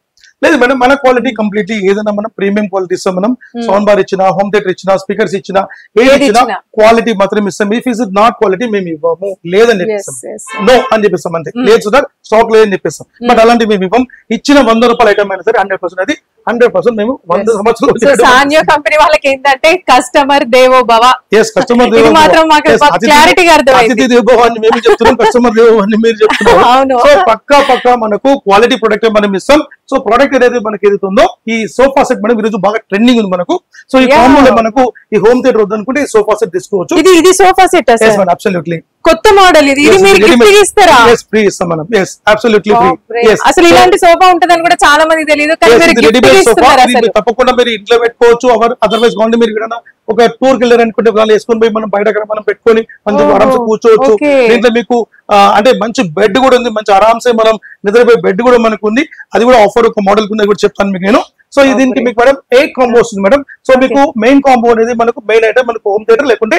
లేదు మేడం, మన క్వాలిటీ కంప్లీట్లీ ఏదైనా మనం ప్రీమియం క్వాలిటీ ఇస్తాం. మనం సౌండ్ బార్ ఇచ్చినా, హోమ్ థియేటర్ ఇచ్చినా, స్పీకర్స్ ఇచ్చినా, ఏది ఇచ్చినా క్వాలిటీ మాత్రం ఇస్తాం. ఇఫ్ ఇస్ నాట్ క్వాలిటీ మేము ఇవ్వము, లేదని చెప్పిస్తాం. నో అని చెప్పిస్తాం అంతే. లేదు సార్ స్టాక్ లేదని చెప్పిస్తాం. బట్ అలాంటి మేము ఇవ్వం. ఇచ్చిన 100 రూపాయల ఐటమ్ అయినా సరే 100% అది 100% మేము 100 సంవత్సరాలు. సాన్యో కంపెనీ వాళ్ళకి ఏంటంటే కస్టమర్ దేవో భవ. కస్టమర్ దేవో మాత్రం మాకు క్లారిటీగా అర్థమైంది. అతిథి దేవో అని మేము చెప్తున్నాం, కస్టమర్ దేవో అని మీరు చెప్తున్నారు. సో పక్కా మనకు క్వాలిటీ ప్రొడక్ట్ మనం ఇస్తాం. సో ప్రొడక్ట్ ఏదైతే మనకి ఏదైతే ఉందో ఈ సోఫా సెట్ మనం ఈరోజు బాగా ట్రెండింగ్ ఉంది మనకు. సో ఈ కాంబోలో మనకు ఈ హోమ్ థియేటర్ వద్దనుకుంటే ఈ సోఫా సెట్ తీసుకోవచ్చు. ఇది సోఫా సెట్ అబ్సల్యూట్లీ కొత్త మోడల్. ఇది మీరు గిఫ్ట్ ఇస్తారా? ఫ్రీ ఇస్తాం మనం. Absolutely free. అసలు ఇలాంటి సోఫా ఉంటదని కూడా చాలా మంది తెలియదు. తప్పకుండా మీరు ఇంట్లో పెట్టుకోవచ్చు. అదర్వైజ్ కావాలి మీరు ఇక్కడ ఒక టూర్ కి వెళ్ళారు అనుకుంటే వాళ్ళు వేసుకొని పోయి మనం బయట మనం పెట్టుకొని మంచి ఆరాంసే కూర్చోవచ్చు. దీంట్లో మీకు అంటే మంచి బెడ్ కూడా ఉంది, మంచి ఆరాంసే మనం నిద్రపోయే బెడ్ కూడా మనకు ఉంది. అది కూడా ఆఫర్ ఒక మోడల్ కింద కూడా చెప్తాను మీకు నేను. సో దీనికి మీకు మేడం 8 కాంబో వస్తుంది మేడం. సో మీకు మెయిన్ కాంబో అనేది మనకు మెయిన్ ఐటమ్ మనకు హోమ్ థియేటర్ లేకుంటే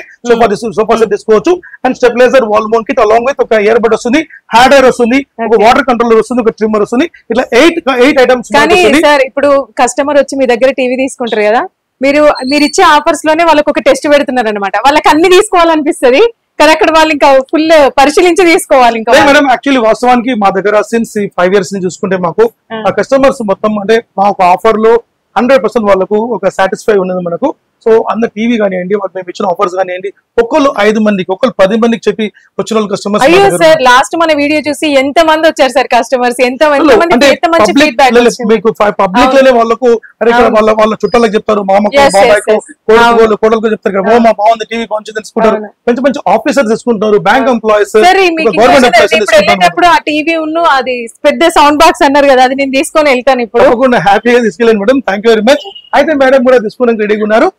సోఫా సెట్ తీసుకోవచ్చు. And stabiliser wall mount kit along with ఒక ఇయర్ బడ్ వస్తుంది, హ్యాండ్ ఎయిర్ వస్తుంది, ఒక వాటర్ కంట్రోలర్ వస్తుంది, ఒక ట్రిమ్మర్ వస్తుంది. ఇట్లా 8 ఐటమ్స్. కానీ సార్ ఇప్పుడు కస్టమర్ వచ్చి మీ దగ్గర టీవీ తీసుకుంటారు కదా, మీరు ఇచ్చే ఆఫర్స్ లోనే వాళ్ళకి ఒక టెస్ట్ పెడుతున్నారు అనమాట. వాళ్ళకి అన్ని తీసుకోవాలనిపిస్తుంది కానీ అక్కడ వాళ్ళు ఇంకా ఫుల్ పరిశీలించి తీసుకోవాలి. ఇంకా మేడం యాక్చువల్లీ వాస్తవానికి మా దగ్గర సిన్స్ 5 years నుంచి చూసుకుంటే మాకు ఆ కస్టమర్స్ మొత్తం అంటే మాకు ఆఫర్ లో 100% వాళ్ళకు ఒక సాటిస్ఫై ఉన్నది మనకు. సో అందరు టీవీ కానివ్వండి, వాళ్ళు మేము ఇచ్చిన ఆఫర్స్ కానివ్వండి, ఒక్కళ్ళు 5 మందికి, ఒక్కళ్ళు 10 మందికి చెప్పి వచ్చిన వాళ్ళు కస్టమర్స్. అయ్యో సార్, లాస్ట్ మన వీడియో చూసి ఎంత మంది వచ్చారు సార్ కస్టమర్స్, ఎంత మంచి ఫీడ్బ్యాక్. మీకు పబ్లిక్ లోనే వాళ్ళకు వాళ్ళ చుట్టాలకు చెప్తారు, మామకు బాబాయ్కు కోడలకు చెప్తారు కదా, ఓ మా బాగుంది టీవీ కొంచెం తెలుసుకుంటారు. మంచి ఆఫీసర్స్ తీసుకుంటారు, బ్యాంక్ ఎంప్లాయీస్, గవర్నమెంట్ ఎంప్లాయీస్. ఆ టీవీ అది పెద్ద సౌండ్ బాక్స్ అన్నారు కదా, అది నేను తీసుకొని వెళ్తాను ఇప్పుడు. హ్యాపీగా తీసుకెళ్ళండి madam. Thank you very much. అయితే మేడం కూడా తీసుకుని రెడీగా ఉన్నారు.